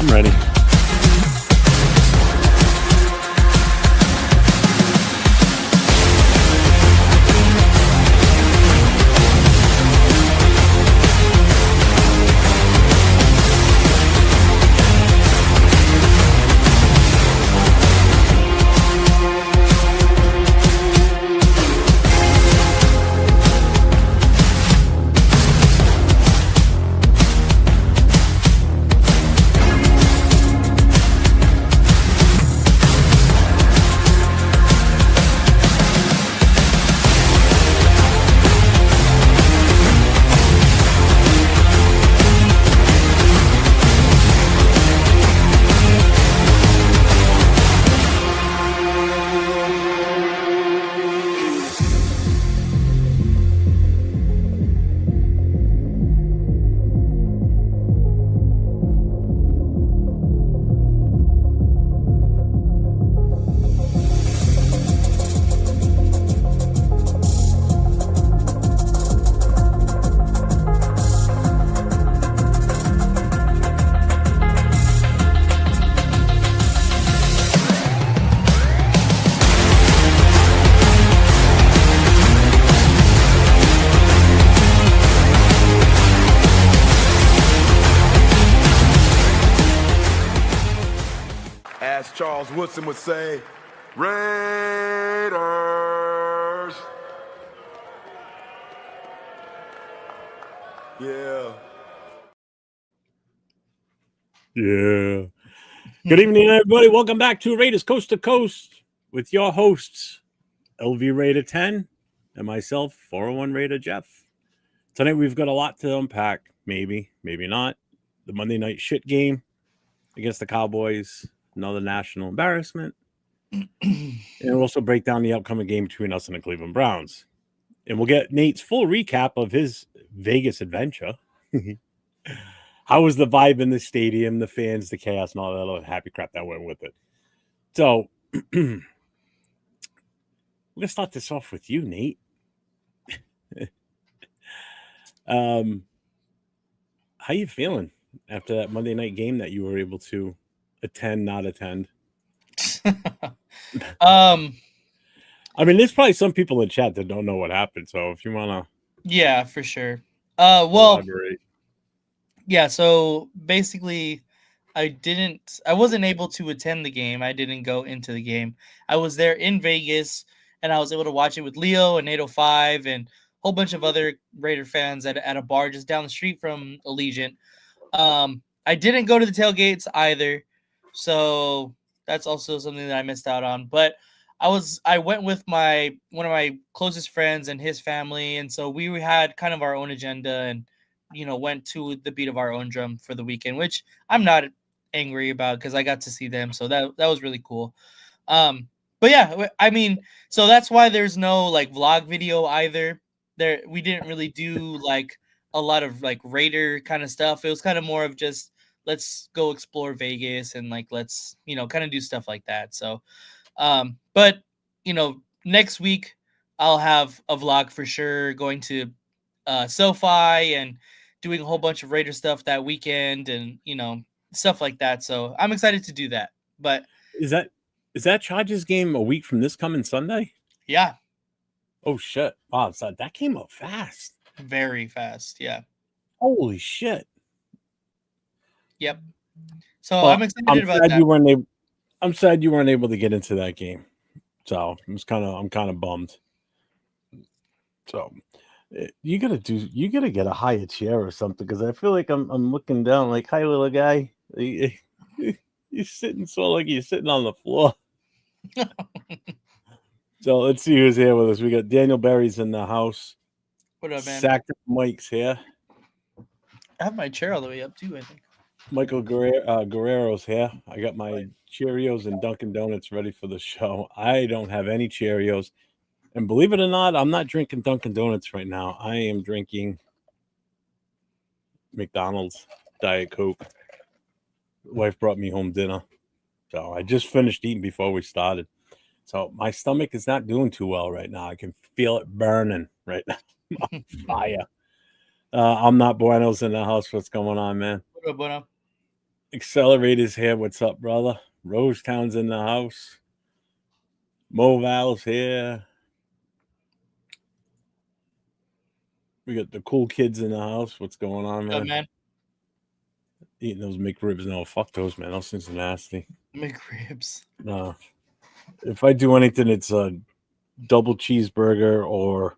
I'm ready. As Charles Woodson would say, Raiders. Yeah. Yeah. Good evening, everybody. Welcome back to Raiders Coast to Coast with your hosts, LV Raider 10 and myself, 401 Raider Jeff. Tonight we've got a lot to unpack. Maybe not. The Monday night shit game against the Cowboys, another national embarrassment. And we'll also break down the upcoming game between us and the Cleveland Browns. And we'll get Nate's full recap of his Vegas adventure. How was the vibe in the stadium, the fans, the chaos, and all that other happy crap that went with it. So we're gonna start this off with you, Nate. How you feeling after that Monday night game that you were able to not attend? I mean, there's probably some people in chat that don't know what happened. So if you wanna, yeah, for sure. Elaborate. Yeah. So basically, I wasn't able to attend the game. I didn't go into the game. I was there in Vegas, and I was able to watch it with Leo and 805 and a whole bunch of other Raider fans at a bar just down the street from Allegiant. I didn't go to the tailgates either, so that's also something that I missed out on. But I went with one of my closest friends and his family, and so we had kind of our own agenda and went to the beat of our own drum for the weekend, which I'm not angry about because I got to see them, so that was really cool. But yeah, I mean, so that's why there's no like vlog video either. We didn't really do like a lot of like Raider kind of stuff. It was kind of more of just let's go explore Vegas and like let's kind of do stuff like that. So but next week I'll have a vlog for sure, going to SoFi and doing a whole bunch of Raider stuff that weekend and stuff like that. So I'm excited to do that. But is that Chargers game a week from this coming Sunday? Yeah. Oh shit! Wow, so that came up fast. Very fast. Yeah. Holy shit. Yep. So I'm excited about that. I'm sad you weren't able to get into that game. So I'm kind of bummed. So you gotta get a higher chair or something, because I feel like I'm looking down like, hi little guy. You're sitting so like you're sitting on the floor. So let's see who's here with us. We got Daniel Berry's in the house. What up, man? Sacked Mike's here. I have my chair all the way up too, I think. Michael Guerrero's here. I got my Cheerios and Dunkin' Donuts ready for the show. I don't have any Cheerios. And believe it or not, I'm not drinking Dunkin' Donuts right now. I am drinking McDonald's Diet Coke. Wife brought me home dinner. So I just finished eating before we started. So my stomach is not doing too well right now. I can feel it burning right now. On fire. I'm not Bueno's in the house. What's going on, man? What up, Bueno? Accelerators here. What's up, brother? Rosetown's in the house. Moval's here. We got the cool kids in the house. What's going on, man? Good, man. Eating those McRibs. No, fuck those, man. Those things are nasty. McRibs. No. If I do anything, it's a double cheeseburger or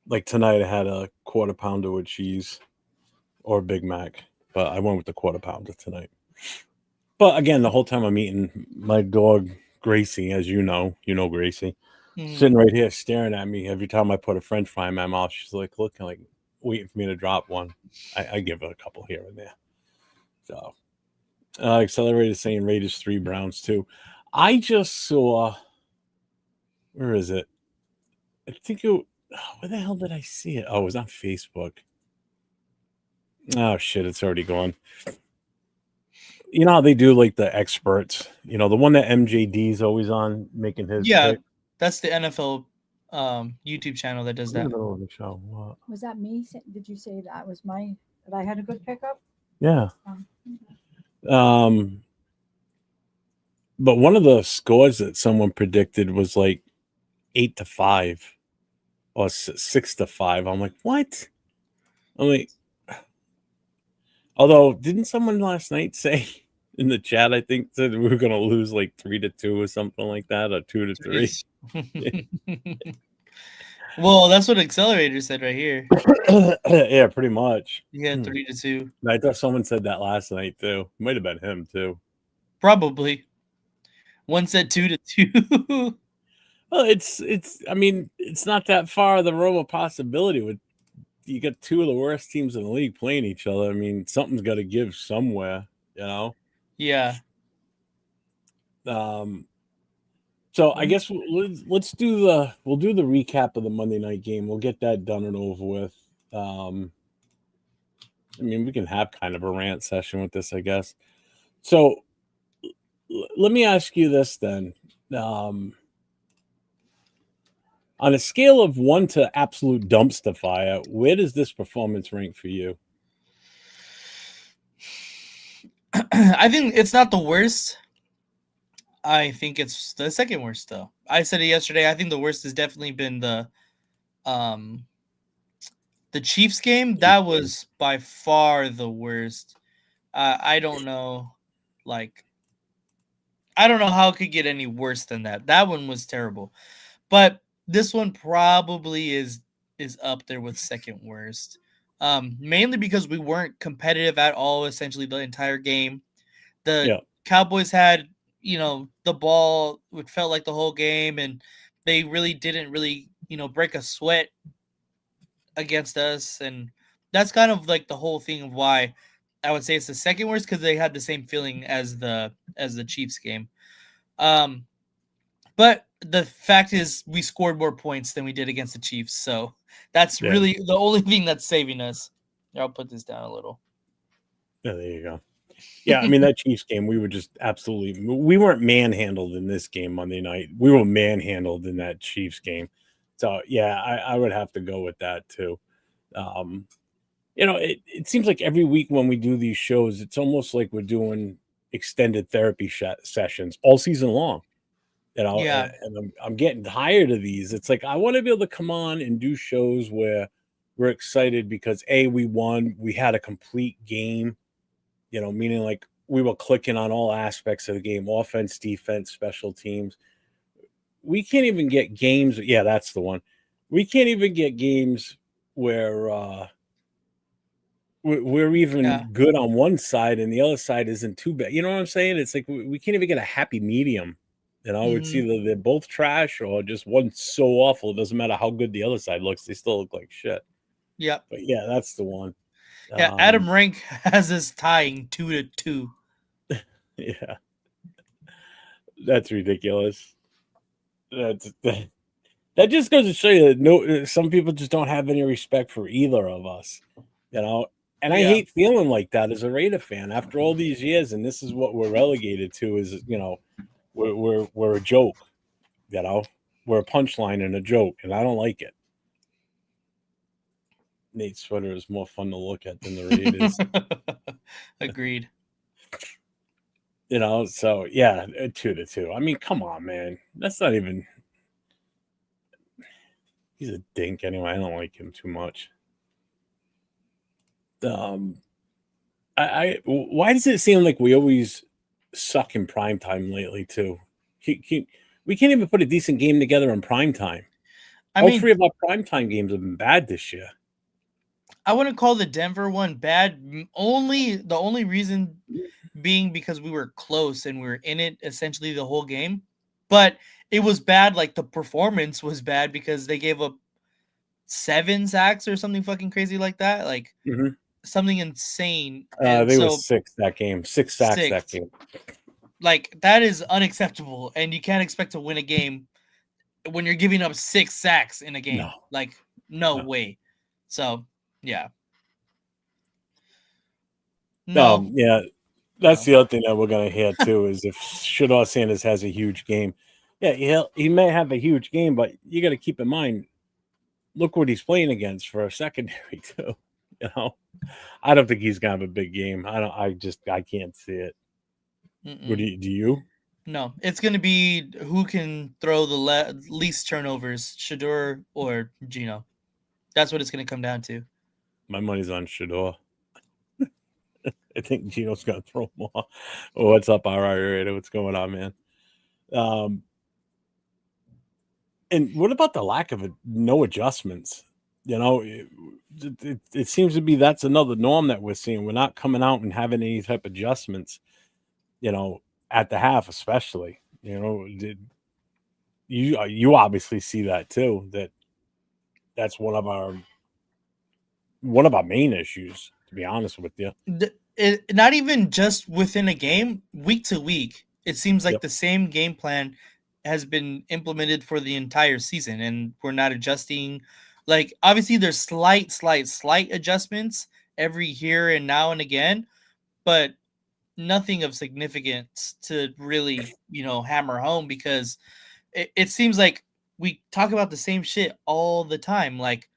like tonight I had a quarter pounder with cheese or a Big Mac, but I went with the quarter pounder tonight. But again, the whole time I'm eating, my dog Gracie, as you know Gracie, sitting right here staring at me every time I put a French fry in my mouth. She's like looking like waiting for me to drop one. I give her a couple here and there. So Accelerator saying Raiders 3, Browns 2. I just saw, where is it? I think it, where the hell did I see it? Oh, it was on Facebook. Oh shit, it's already gone. You know how they do like the experts, the one that MJD's always on making his pick? That's the NFL YouTube channel that does that. In the middle of the show. What? Was that me? Did you say that I had a good pickup? Yeah. But one of the scores that someone predicted was like 8-5 or 6-5. I'm like, what? I'm like, although didn't someone last night say in the chat, I think, that we were going to lose like 3-2 or something like that, or 2-3? Well, that's what Accelerator said right here. Yeah, pretty much. Yeah, 3-2. I thought someone said that last night too. Might have been him too. Probably. One said 2-2. Well, it's. I mean, it's not that far of the realm of possibility. With you got two of the worst teams in the league playing each other. I mean, something's got to give somewhere. Yeah. So I guess let's do the recap of the Monday night game. We'll get that done and over with. I mean, we can have kind of a rant session with this, I guess. So let me ask you this then. On a scale of 1 to absolute dumpster fire, where does this performance rank for you? I think it's not the worst. I think it's the second worst, though. I said it yesterday. I think the worst has definitely been the Chiefs game. That was by far the worst. I don't know, I don't know how it could get any worse than that. That one was terrible, but this one probably is up there with second worst. Mainly because we weren't competitive at all, essentially the entire game. The Cowboys had, the ball, it felt like the whole game, and they really didn't break a sweat against us. And that's kind of like the whole thing of why I would say it's the second worst, because they had the same feeling as the Chiefs game. But the fact is we scored more points than we did against the Chiefs. So that's really the only thing that's saving us. Here, I'll put this down a little. Yeah, there you go. Yeah, I mean, that Chiefs game, we were just we weren't manhandled in this game Monday night. We were manhandled in that Chiefs game. So, yeah, I would have to go with that too. It seems like every week when we do these shows, it's almost like we're doing extended therapy sessions all season long. And I'm getting tired of these. It's like I want to be able to come on and do shows where we're excited because we won, we had a complete game, meaning like we were clicking on all aspects of the game: offense, defense, special teams. We can't even get games. Yeah, that's the one. We can't even get games where we're even good on one side and the other side isn't too bad. You know what I'm saying? It's like we can't even get a happy medium. It's either they're both trash or just one's so awful. It doesn't matter how good the other side looks. They still look like shit. Yeah. But yeah, that's the one. Yeah. Adam Rank has us tying 2-2. Yeah. That's ridiculous. That just goes to show you that some people just don't have any respect for either of us, And I hate feeling like that as a Raider fan after all these years. And this is what we're relegated to is, we're a joke, we're a punchline and a joke, and I don't like it. Nate's sweater is more fun to look at than the Raiders. Agreed. So yeah, 2-2. I mean, come on, man. That's not even. He's a dink anyway. I don't like him too much. Why does it seem like we always suck in prime time lately too? We can't even put a decent game together in prime time. All three of our primetime games have been bad this year. I wouldn't call the Denver one bad. The only reason being because we were close and we were in it essentially the whole game. But it was bad. Like the performance was bad because they gave up 7 sacks or something fucking crazy like that. Like something insane. They were 6 that game. 6 sacks that game. Like that is unacceptable, and you can't expect to win a game when you're giving up 6 sacks in a game. No. Like no way. So yeah. No. Yeah. That's the other thing that we're gonna hear too is if Shador Sanders has a huge game. Yeah, he may have a huge game, but you got to keep in mind, look what he's playing against for a secondary too. I don't think he's gonna have a big game. I can't see it. Do you? No, it's gonna be who can throw the least turnovers, Shador or Gino. That's what it's gonna come down to. My money's on Shador. I think Gino's gonna throw more. Oh, what's up, RR? What's going on, man? And what about the lack of no adjustments? It seems to be that's another norm that we're seeing. We're not coming out and having any type of adjustments. At the half, especially. You obviously see that too. That's one of our main issues. To be honest with you, not even just within a game, week to week, it seems like the same game plan has been implemented for the entire season, and we're not adjusting. Like obviously, there's slight adjustments every here and now and again, but nothing of significance to really, hammer home because it seems like we talk about the same shit all the time, like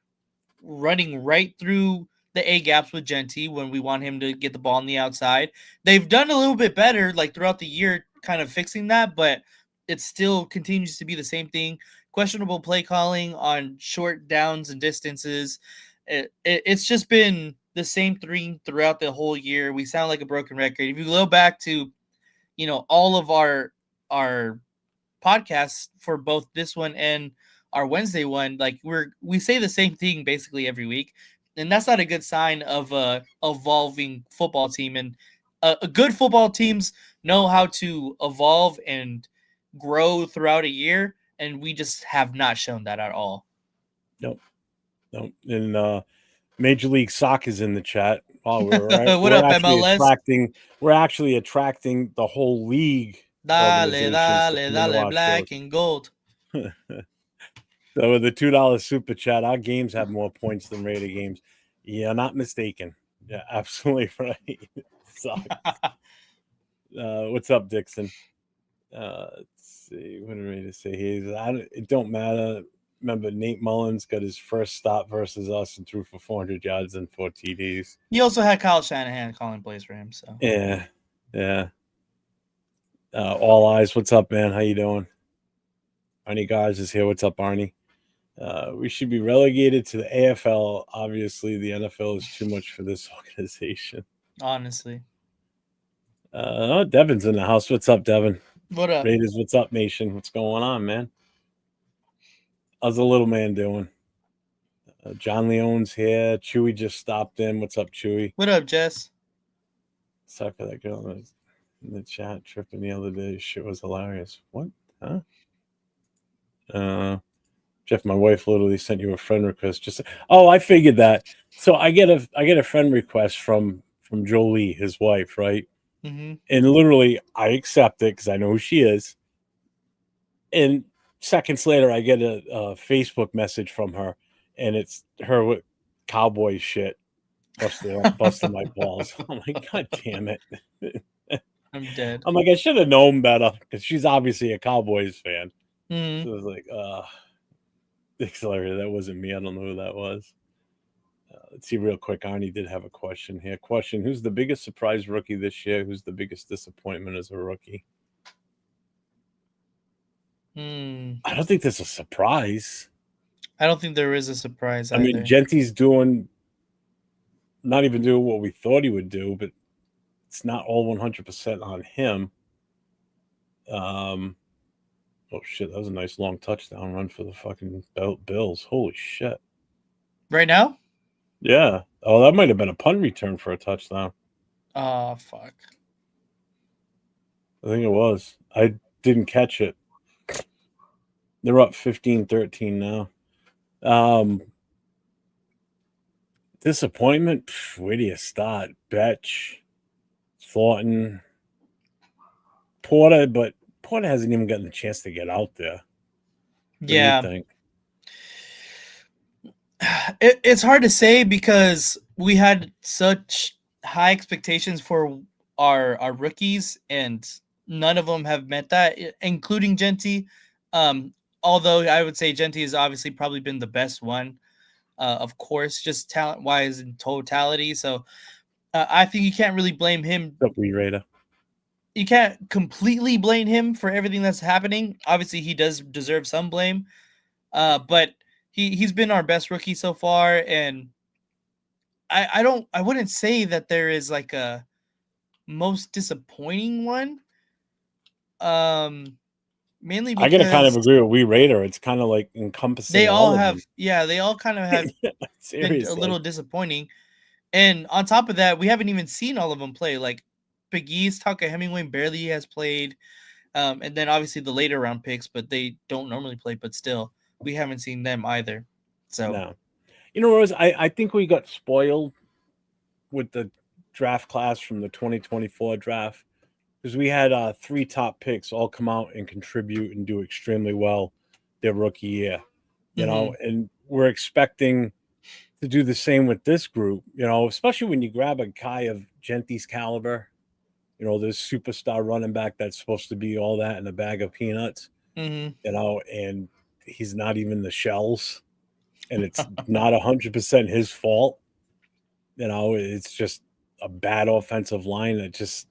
running right through the A gaps with Genty when we want him to get the ball on the outside. They've done a little bit better, like throughout the year, kind of fixing that, but it still continues to be the same thing. Questionable play calling on short downs and distances. It's just been the same thing throughout the whole year. We sound like a broken record. If you go back to, all of our podcasts for both this one and our Wednesday one, like we say the same thing basically every week, and that's not a good sign of a evolving football team. And a good football teams know how to evolve and grow throughout a year, and we just have not shown that at all. Nope. And Major League Soccer is in the chat. Oh, What up, MLS? We're actually attracting the whole league. Dale, black and gold. So with the $2 super chat, our games have more points than Raider games. Yeah, not mistaken. Yeah, absolutely right. Sucks. What's up, Dixon? Let's see. What did Raider say here? It don't matter. Remember, Nate Mullins got his first stop versus us and threw for 400 yards and 4 TDs. He also had Kyle Shanahan calling plays for him. So yeah. All eyes. What's up, man? How you doing? Arnie Guys is here. What's up, Arnie? We should be relegated to the AFL. Obviously, the NFL is too much for this organization. Honestly. Devin's in the house. What's up, Devin? What up? Raiders, what's up, nation? What's going on, man? How's the little man doing? John Leone's here. Chewy just stopped in. What's up, Chewy? What up, Jess? Sorry for that girl in the chat tripping the other day. Shit was hilarious. What? Huh? Jeff, my wife literally sent you a friend request. I figured that. So I get a friend request from Jolie, his wife, right? Mm-hmm. And literally, I accept it because I know who she is. And seconds later, I get a Facebook message from her, and it's her with Cowboys shit, busting my balls. I'm like, God damn it! I'm dead. I'm like, I should have known better because she's obviously a Cowboys fan. Mm-hmm. So I was like, accelerator. That wasn't me. I don't know who that was. Let's see real quick. Arnie did have a question here. Question: who's the biggest surprise rookie this year? Who's the biggest disappointment as a rookie? I don't think there's a surprise. I don't think there is a surprise I either. mean, Genty's not even doing what we thought he would do, but it's not all 100% on him. Oh shit, that was a nice long touchdown run for the fucking Bills. Holy shit. Right now? Yeah. Oh, that might have been a punt return for a touchdown. Oh, fuck. I think it was. I didn't catch it. They're up 15-13 now. Disappointment? Where do you start? Betch, Thornton, Porter, but Porter hasn't even gotten a chance to get out there. What do you think? It's hard to say because we had such high expectations for our rookies, and none of them have met that, including Genty. Although I would say Genty has obviously probably been the best one, of course, just talent wise in totality. So I think you can't really blame him. Raider. You can't completely blame him for everything that's happening. Obviously, he does deserve some blame, but he's been our best rookie so far, and I wouldn't say that there is like a most disappointing one. Mainly because I gotta kind of agree with Raider. It's kind of like encompassing. They all of have, them. yeah, they all kind of have been a little Seriously. disappointing. And on top of that, we haven't even seen all of them play. Like Big East, Tucker Hemingway barely has played. And then obviously the later round picks, but they don't normally play, but still, we haven't seen them either. So No. You know, Rose, I think we got spoiled with the draft class from the 2024 draft because we had 3 top picks all come out and contribute and do extremely well their rookie year. You know, and we're expecting to do the same with this group, you know, especially when you grab a guy of Genty's caliber, you know, this superstar running back that's supposed to be all that in a bag of peanuts, you know, and he's not even the shells, and it's not 100% his fault. You know, it's just a bad offensive line that just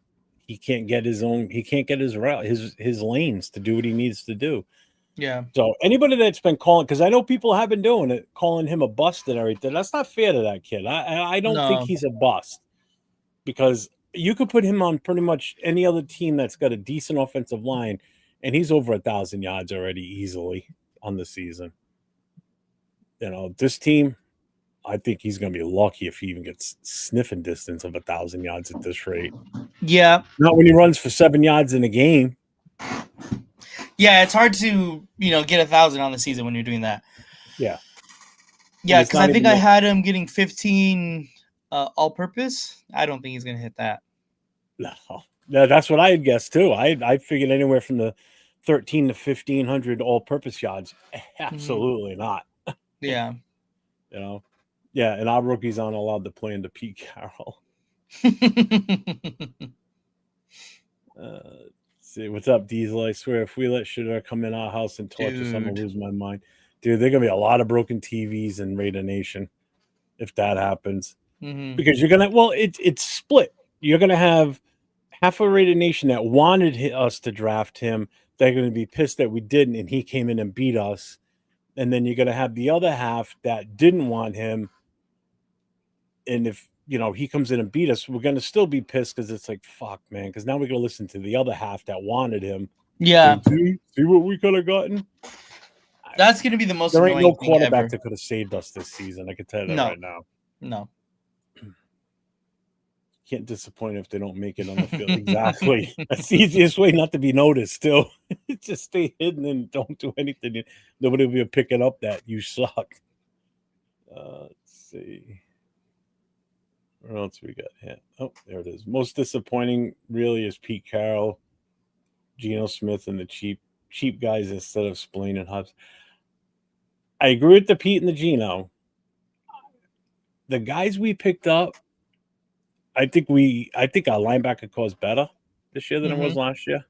he can't get his route, his lanes to do what he needs to do. yeah. So anybody that's been calling, because I know people have been doing it, calling him a bust and everything. That's not fair to that kid. I don't think No. he's a bust because you could put him on pretty much any other team that's got a decent offensive line, and he's over 1,000 yards already easily on the season. You know, this team, I think he's going to be lucky if he even gets sniffing distance of 1,000 yards at this rate. Yeah. Not when he runs for 7 yards in a game. Yeah, it's hard to, get 1,000 on the season when you're doing that. Yeah. Yeah, because I think I had him getting 15 all-purpose. I don't think he's going to hit that. No, that's what I had guessed too. I figured anywhere from the 1,300 to 1,500 all-purpose yards. Absolutely not. Yeah. You know, yeah, and our rookies aren't allowed to play into Pete Carroll. See, what's up, Diesel? I swear, if we let Shooter come in our house and torch us, I'm gonna lose my mind. Dude, there're gonna be a lot of broken TVs in Raider Nation if that happens. Because you're gonna, it's split. You're gonna have half of Raider Nation that wanted us to draft him. They're gonna be pissed that we didn't, and he came in and beat us. And then you're gonna have the other half that didn't want him. And if he comes in and beat us, we're gonna still be pissed because it's like, fuck, man, because now we're gonna listen to the other half that wanted him. Yeah. See what we could have gotten? That's gonna be the most There ain't annoying no quarterback thing ever. that could have saved us this season. I can tell you that No. right now. No. Can't disappoint if they don't make it on the field. Exactly. That's the easiest way not to be noticed, too. Just stay hidden and don't do anything. Nobody will be picking up that you suck. Let's see. What else we got here? Oh, there it is. Most disappointing really is Pete Carroll, Geno Smith, and the cheap guys instead of Spillane and Hubs. I agree with the Pete and the Geno. The guys we picked up, I think our linebacker core is better this year than it was last year.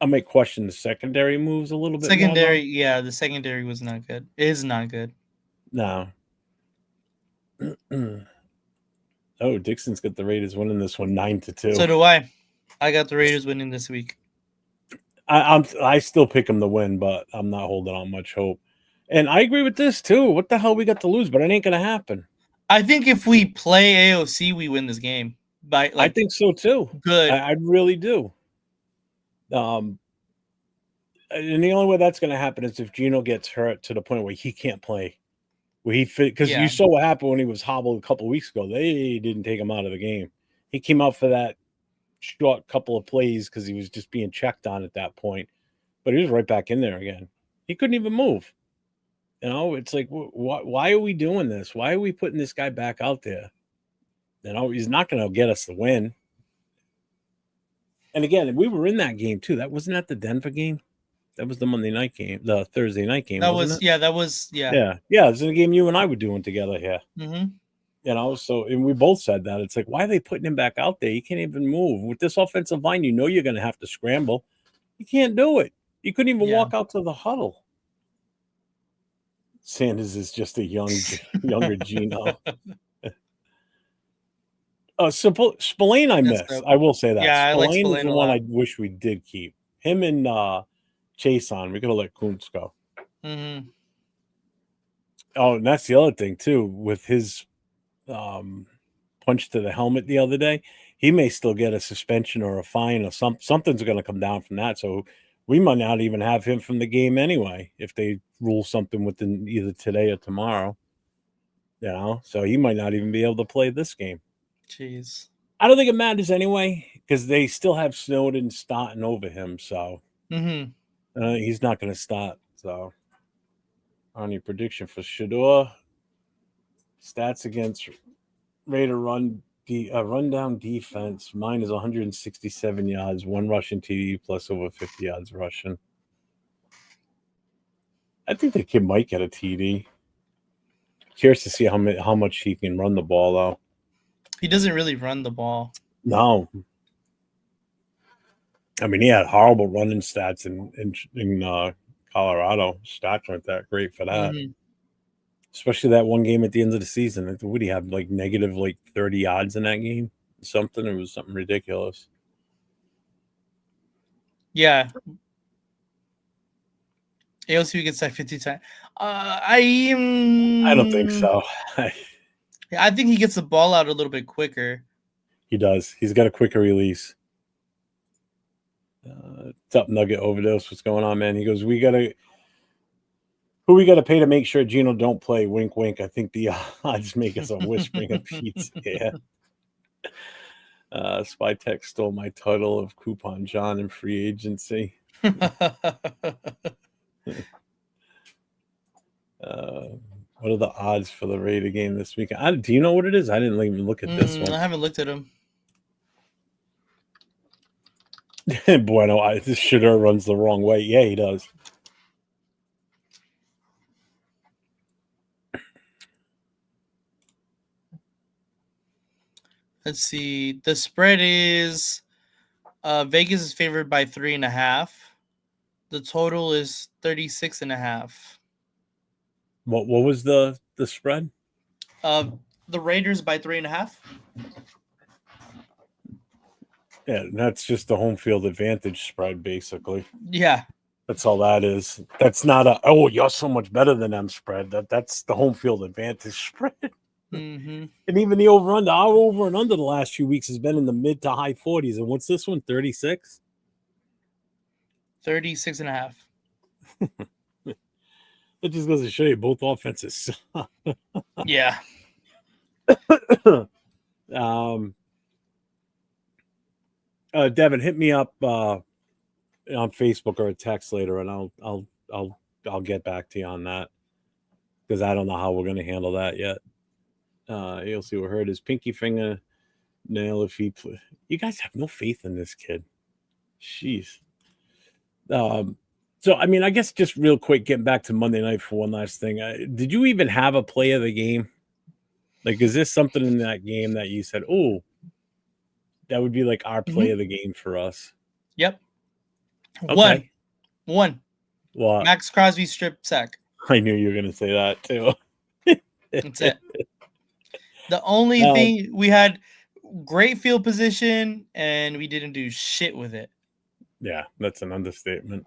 I might question the secondary moves a little bit Secondary, more. yeah, the secondary was not good. It is not good. No. Oh, Dixon's got the Raiders winning this one 9-2. So do I. I got the Raiders winning this week. I still pick them to win, but I'm not holding on much hope. And I agree with this too. What the hell we got to lose? But it ain't gonna happen. I think if we play AOC, we win this game. By I think so too. good. I really do. And the only way that's gonna happen is if Gino gets hurt to the point where he can't play. Where he fit, because Yeah. you saw what happened when he was hobbled a couple of weeks ago. They didn't take him out of the game. He came out for that short couple of plays because he was just being checked on at that point. But he was right back in there again. He couldn't even move. You know, it's like, why are we doing this? Why are we putting this guy back out there? You know, he's not going to get us the win. And again, we were in that game too. That wasn't at the Denver game. That was the Monday night game, the Thursday night game. That wasn't was it? yeah. That was yeah. Yeah. It was a game you and I were doing together here. Mm-hmm. You know, so and we both said that. It's like, why are they putting him back out there? He can't even move. With this offensive line, you know you're going to have to scramble. You can't do it. You couldn't even walk out to the huddle. Sanders is just a younger Gino. Spillane I miss. I will say that. Yeah, I like Spillane is Spillane the a one lot. I wish we did keep. Him and Chase on. We could have let Kuntz go. Mm-hmm. Oh, and that's the other thing too. With his punch to the helmet the other day, he may still get a suspension or a fine or something's going to come down from that. So we might not even have him from the game anyway if they rule something within either today or tomorrow. You know, so he might not even be able to play this game. Jeez. I don't think it matters anyway because they still have Snowden starting over him. So he's not going to start. So on your prediction for Shador, stats against Raider rundown defense. Mine is 167 yards, 1 rushing TD plus over 50 yards rushing. I think the kid might get a TD. Curious to see how much he can run the ball though. He doesn't really run the ball. No. I mean, he had horrible running stats in Colorado. Stats weren't that great for that. Mm-hmm. Especially that one game at the end of the season. What did he have, like negative 30 yards in that game? Something. It was something ridiculous. Yeah. AOC gets like 50 times. I don't think so. I think he gets the ball out a little bit quicker. He does. He's got a quicker release. Top Nugget overdose. What's going on, man? He goes, who we got to pay to make sure Gino don't play? Wink, wink. I think the odds make us a whispering of pizza. Yeah. Spytech stole my title of Coupon John in free agency. What are the odds for the Raider game this weekend? Do you know what it is? I didn't even look at this one. I haven't looked at him. Bueno, this Shador runs the wrong way. Yeah, he does. Let's see. The spread is Vegas is favored by 3.5. The total is 36.5. What was the spread? The Raiders by 3.5. Yeah, that's just the home field advantage spread, basically. Yeah. That's all that is. That's not you're so much better than them spread. That's the home field advantage spread. Mm-hmm. And even the over-under, our over and under the last few weeks has been in the mid to high 40s. And what's this one, 36? 36.5. It just goes to show you both offenses. Yeah. Devin, hit me up on Facebook or a text later, and I'll get back to you on that because I don't know how we're going to handle that yet. You'll see what hurt his pinky finger nail if he. You guys have no faith in this kid. Jeez. So I mean, I guess just real quick, getting back to Monday night for one last thing. Did you even have a play of the game? Like, is this something in that game that you said, "Oh, that would be like our play of the game for us"? Yep. Okay. One. Well, Max Crosby strip sack. I knew you were going to say that too. That's it. The only thing we had great field position and we didn't do shit with it. Yeah, that's an understatement.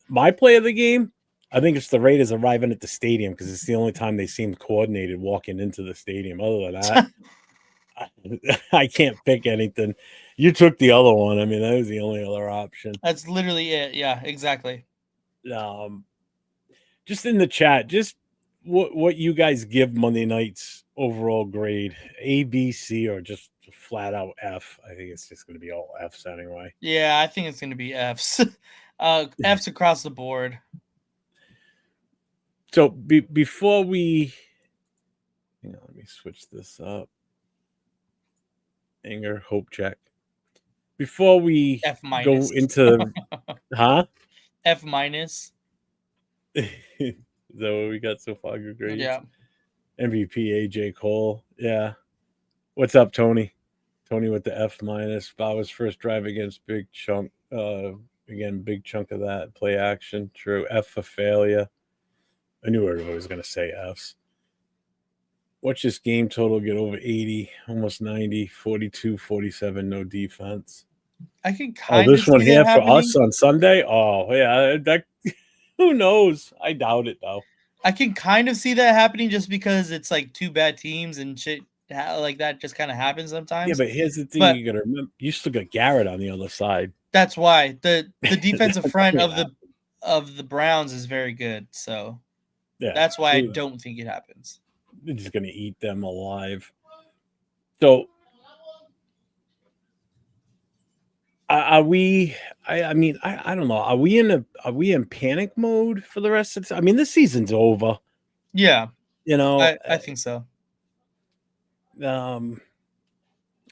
My play of the game, I think it's the Raiders arriving at the stadium because it's the only time they seemed coordinated walking into the stadium. Other than that, I can't pick anything. You took the other one. I mean, that was the only other option. That's literally it. Yeah, exactly. Just in the chat, just what you guys give Monday night's overall grade, A, B, C, or just flat out F. I think it's just going to be all Fs anyway. Yeah, I think it's going to be Fs. Fs across the board. So before we, hang on, let me switch this up. Anger, hope check. Before we F minus. go into, huh? F minus. Is that what we got so far? Good grades. Yeah. MVP AJ Cole. Yeah. What's up, Tony? Tony with the F minus. Bauer's first drive against big chunk. Again, big chunk of that play action. True. F for failure. I knew I was going to say Fs. Watch this game total get over 80, almost 90, 42, 47, no defense. I can kind of this one see here that for happening. us on Sunday? Oh, yeah. That who knows? I doubt it, though. I can kind of see that happening just because it's like two bad teams and shit like that just kind of happens sometimes. Yeah, but here's the thing you got to remember. You still got Garrett on the other side. That's why the defensive front of the Browns is very good. So yeah, that's why I don't think it happens. They're just going to eat them alive. So are we? I mean, I don't know. Are we in panic mode for the rest of the? I mean, this season's over. Yeah, you know, I think so. I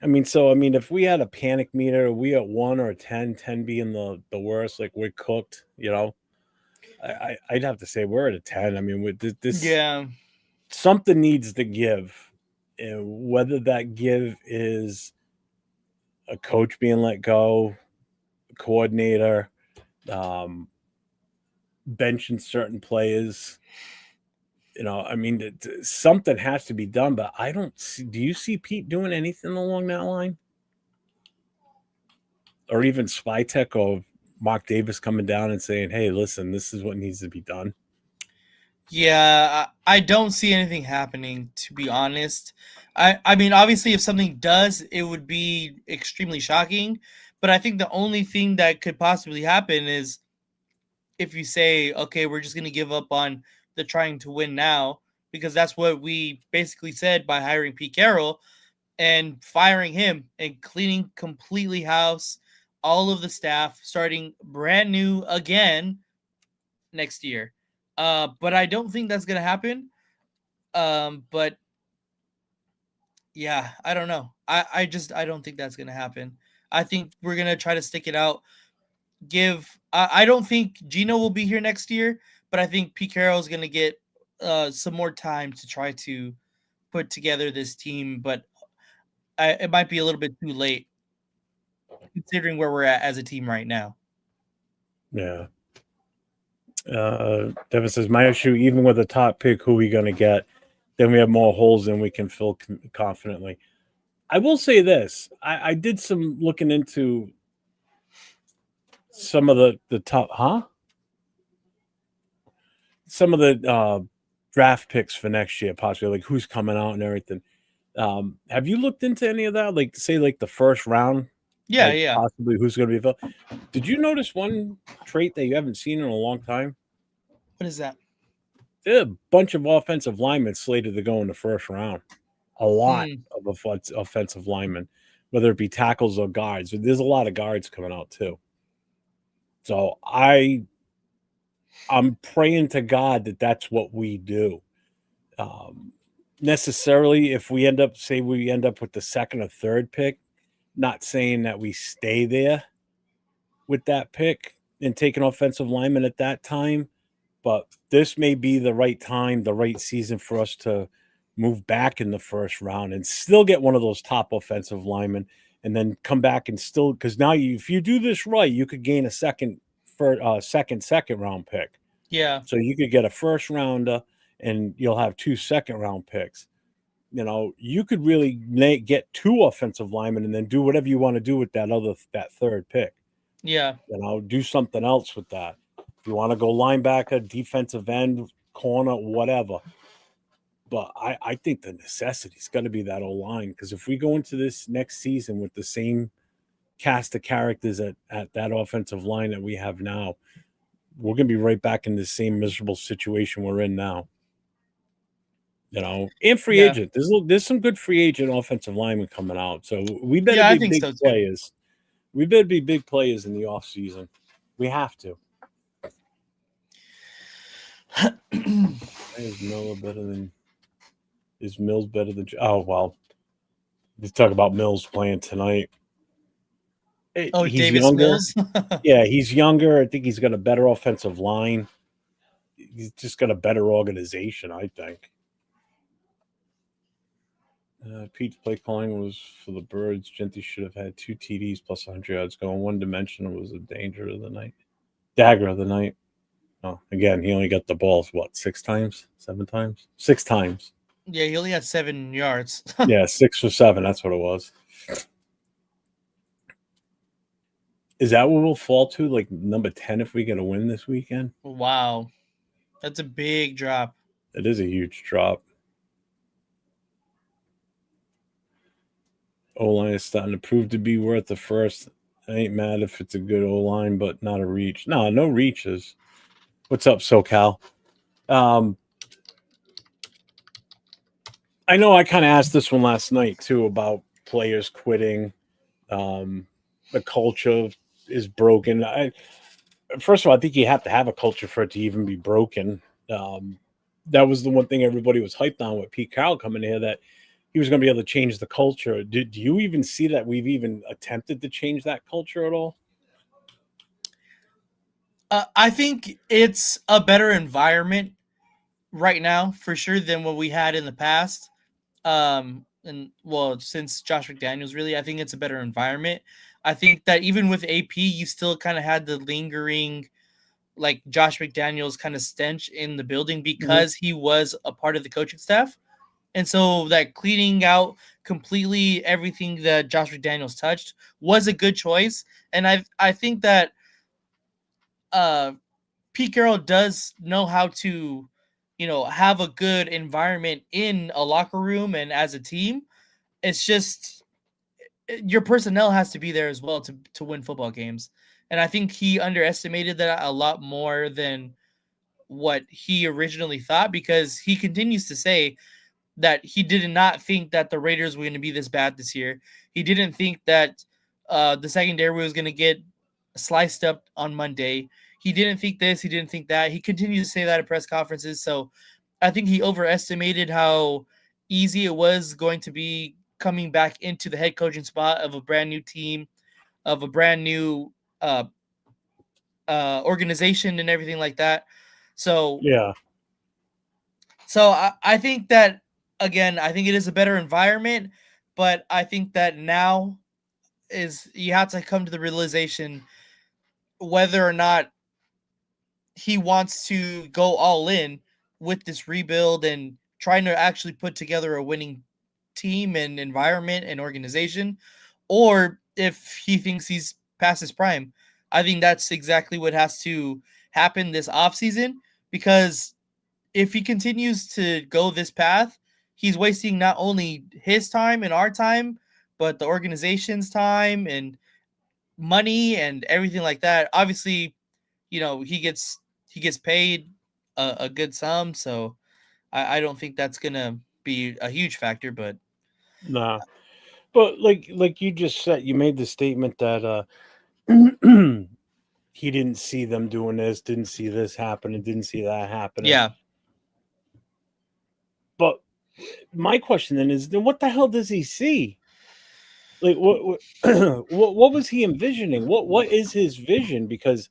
mean, if we had a panic meter, are we at 1 or 10, 10 being the worst, like we're cooked, you know, I'd have to say we're at a 10. I mean, with this, yeah, something needs to give, and whether that give is a coach being let go, a coordinator, benching certain players. You know, I mean, something has to be done, but I don't see. Do you see Pete doing anything along that line? Or even Spytek or Mark Davis coming down and saying, hey, listen, this is what needs to be done? Yeah, I don't see anything happening, to be honest. I mean, obviously, if something does, it would be extremely shocking. But I think the only thing that could possibly happen is if you say, okay, we're just going to give up on the trying to win now, because that's what we basically said by hiring Pete Carroll and firing him and cleaning completely house, all of the staff, starting brand new again next year. But I don't think that's going to happen. But yeah, I don't know. I don't think that's going to happen. I think we're going to try to stick it out. I don't think Gino will be here next year, but I think Pete Carroll is going to get some more time to try to put together this team, but it might be a little bit too late considering where we're at as a team right now. Yeah. Devin says, my issue, even with a top pick, who are we going to get? Then we have more holes than we can fill confidently. I will say this. I did some looking into some of the top, some of the draft picks for next year, possibly, like who's coming out and everything. Have you looked into any of that? Like, say, like the first round? Yeah, like yeah. Possibly who's going to be filled? Did you notice one trait that you haven't seen in a long time? What is that? There's a bunch of offensive linemen slated to go in the first round. A lot of offensive linemen, whether it be tackles or guards. There's a lot of guards coming out too. So I'm praying to God that that's what we do. Necessarily, if we end up with the second or third pick, not saying that we stay there with that pick and take an offensive lineman at that time, but this may be the right time, the right season for us to move back in the first round and still get one of those top offensive linemen and then come back and still, because now if you do this right, you could gain a second round pick. Yeah. So you could get a first rounder, and you'll have 2 second-round picks. You could really get 2 offensive linemen and then do whatever you want to do with that third pick. Yeah. Do something else with that. If you want to go linebacker, defensive end, corner, whatever. But I think the necessity is going to be that O-line, because if we go into this next season with the same cast of characters at that offensive line that we have now, we're going to be right back in the same miserable situation we're in now. And free agent. There's some good free agent offensive linemen coming out. So we better be big players. We better be big players in the offseason. We have to. Is Mills better than? Oh, well. Let's talk about Mills playing tonight. Oh, he's Davis younger. Mills? Yeah, he's younger. I think he's got a better offensive line. He's just got a better organization, I think. Pete's play calling was for the Birds. Genty should have had 2 TDs plus 100 yards going. One dimensional was a dagger of the night. Oh, again, he only got the balls, 6 times? 7 times? 6 times. Yeah, he only had 7 yards. Yeah, 6 or 7. That's what it was. Is that what we'll fall to? Like number 10 if we get a win this weekend? Wow. That's a big drop. It is a huge drop. O-line is starting to prove to be worth the first. I ain't mad if it's a good O-line, but not a reach. No reaches. What's up, SoCal? I know I kind of asked this one last night, too, about players quitting. The culture is broken. First of all, I think you have to have a culture for it to even be broken. That was the one thing everybody was hyped on with Pete Carroll coming here, that he was going to be able to change the culture. Do you even see that we've even attempted to change that culture at all? I think it's a better environment right now, for sure, than what we had in the past. Since Josh McDaniels, really, I think it's a better environment. I think that even with AP, you still kind of had the lingering, like, Josh McDaniels kind of stench in the building because he was a part of the coaching staff. And so that cleaning out completely everything that Josh McDaniels touched was a good choice. And I think that Pete Carroll does know how to, have a good environment in a locker room and as a team. It's just your personnel has to be there as well to win football games. And I think he underestimated that a lot more than what he originally thought, because he continues to say that he did not think that the Raiders were going to be this bad this year. He didn't think that the secondary was going to get sliced up on Monday. He didn't think this. He didn't think that. He continued to say that at press conferences. So I think he overestimated how easy it was going to be coming back into the head coaching spot of a brand new team, of a brand new organization and everything like that. So yeah. So I think that, again, I think it is a better environment, but I think that now is you have to come to the realization whether or not he wants to go all in with this rebuild and trying to actually put together a winning team and environment and organization, or if he thinks he's past his prime. I think that's exactly what has to happen this offseason, because if he continues to go this path, he's wasting not only his time and our time, but the organization's time and money and everything like that. Obviously, he gets paid a good sum, so I don't think that's gonna be a huge factor. But nah, but like you just said, you made the statement that he didn't see them doing this, didn't see this happening, didn't see that happening. yeah. But my question then is, what the hell does he see? Like what what was he envisioning? What is his vision? Because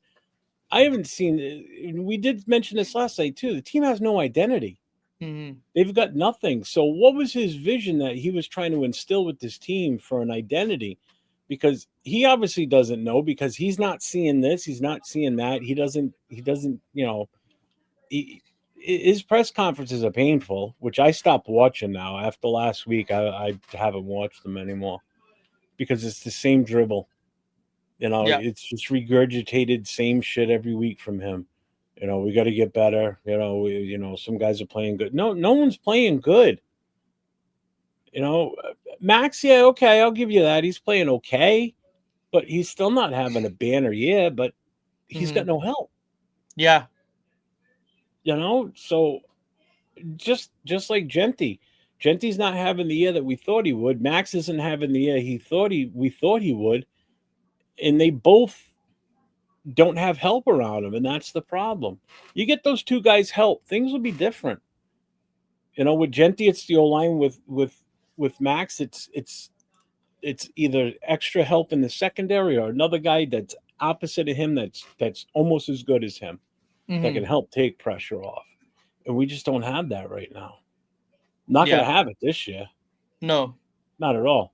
I haven't seen. We did mention this last night too. The team has no identity. Mm-hmm. They've got nothing. So what was his vision that he was trying to instill with this team for an identity? because he obviously doesn't know, because he's not seeing this, he's not seeing that. He doesn't, his press conferences are painful, which I stopped watching now after last week. I haven't watched them anymore because it's the same dribble. Yeah. It's just regurgitated same shit every week from him. We got to get better. Some guys are playing good. No one's playing good. Max, yeah, okay, I'll give you that. He's playing okay, but he's still not having a banner year, but he's got no help. Yeah. So just like Genty's not having the year that we thought he would. Max isn't having the year we thought he would, and they both don't have help around him, and that's the problem. You get those two guys help, things will be different. With Genty, it's the O-line. With Max, it's either extra help in the secondary or another guy that's opposite of him that's almost as good as him that can help take pressure off. And we just don't have that right now. Not going to have it this year. No. Not at all.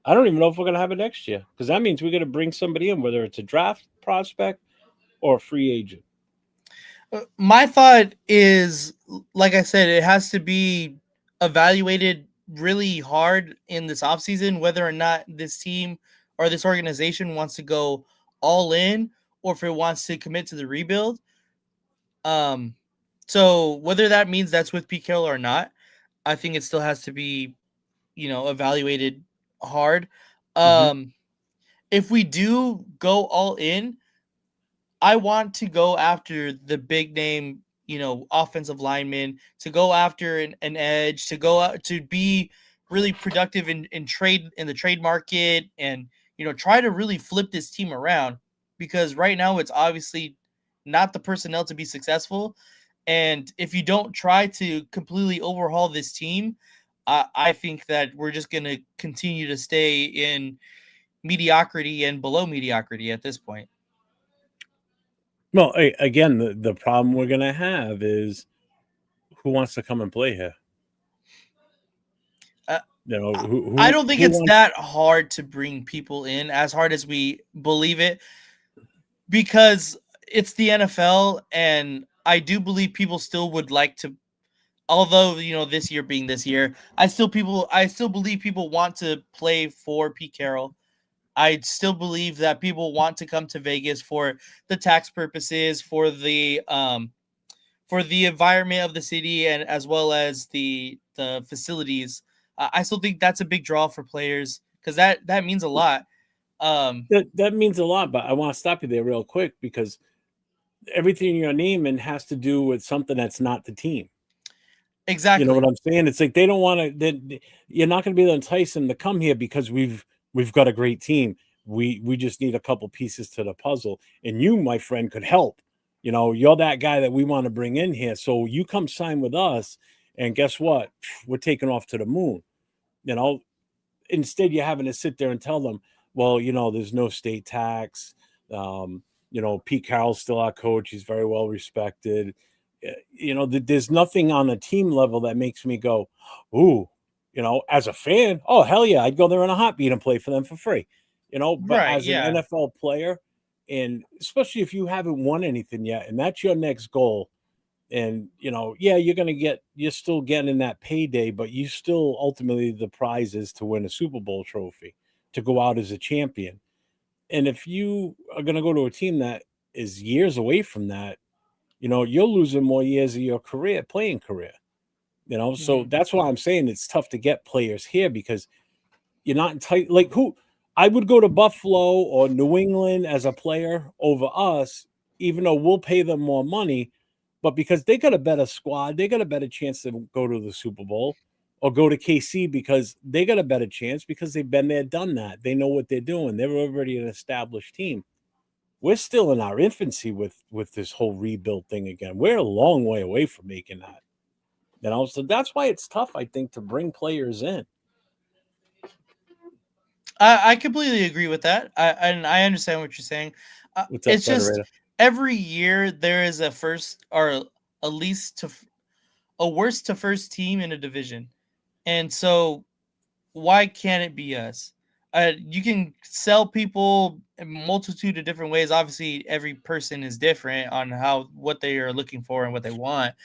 I don't even know if we're going to have it next year, because that means we're going to bring somebody in, whether it's a draft prospect or a free agent. My thought is, like I said, it has to be evaluated really hard in this offseason, whether or not this team or this organization wants to go all in or if it wants to commit to the rebuild. So whether that means that's with Pete Carroll or not, I think it still has to be, evaluated hard. If we do go all in, I want to go after the big name, offensive lineman, to go after an edge, to go out to be really productive in the trade market, and try to really flip this team around, because right now it's obviously not the personnel to be successful. And if you don't try to completely overhaul this team, I think that we're just going to continue to stay in mediocrity and below mediocrity at this point. Well, again, the problem we're going to have is who wants to come and play here? I don't think it's that hard to bring people in, as hard as we believe it, because it's the NFL, and I do believe people still would like to, although this year being this year, I still believe people want to play for Pete Carroll. I still believe that people want to come to Vegas for the tax purposes, for the environment of the city, and as well as the facilities. I still think that's a big draw for players, because that means a lot. That means a lot, but I want to stop you there real quick, because everything you're naming has to do with something that's not the team. Exactly. You know what I'm saying? It's like they don't want to. You're not going to be able to entice them to come here because we've got a great team. We just need a couple pieces to the puzzle, and you, my friend, could help. You're that guy that we want to bring in here. So you come sign with us, and guess what? We're taking off to the moon. Instead, you're having to sit there and tell them, well, there's no state tax. Pete Carroll's still our coach. He's very well respected. There's nothing on a team level that makes me go, ooh, as a fan, oh, hell yeah, I'd go there in a heartbeat and play for them for free. But as an NFL player, and especially if you haven't won anything yet, and that's your next goal, and you're still getting that payday, but you still ultimately, the prize is to win a Super Bowl trophy, to go out as a champion. And if you are going to go to a team that is years away from that, you're losing more years of your playing career. So that's why I'm saying it's tough to get players here, because you're not entitled. Like, who I would go to Buffalo or New England as a player over us, even though we'll pay them more money, but because they got a better squad, they got a better chance to go to the Super Bowl, or go to KC because they got a better chance because they've been there, done that. They know what they're doing. They're already an established team. We're still in our infancy with this whole rebuild thing again. We're a long way away from making that. So that's why it's tough, I think, to bring players in. I completely agree with that. I understand what you're saying. It's just every year there is a first, or at least a worst to first team in a division. And so why can't it be us? You can sell people a multitude of different ways. Obviously, every person is different on what they are looking for and what they want.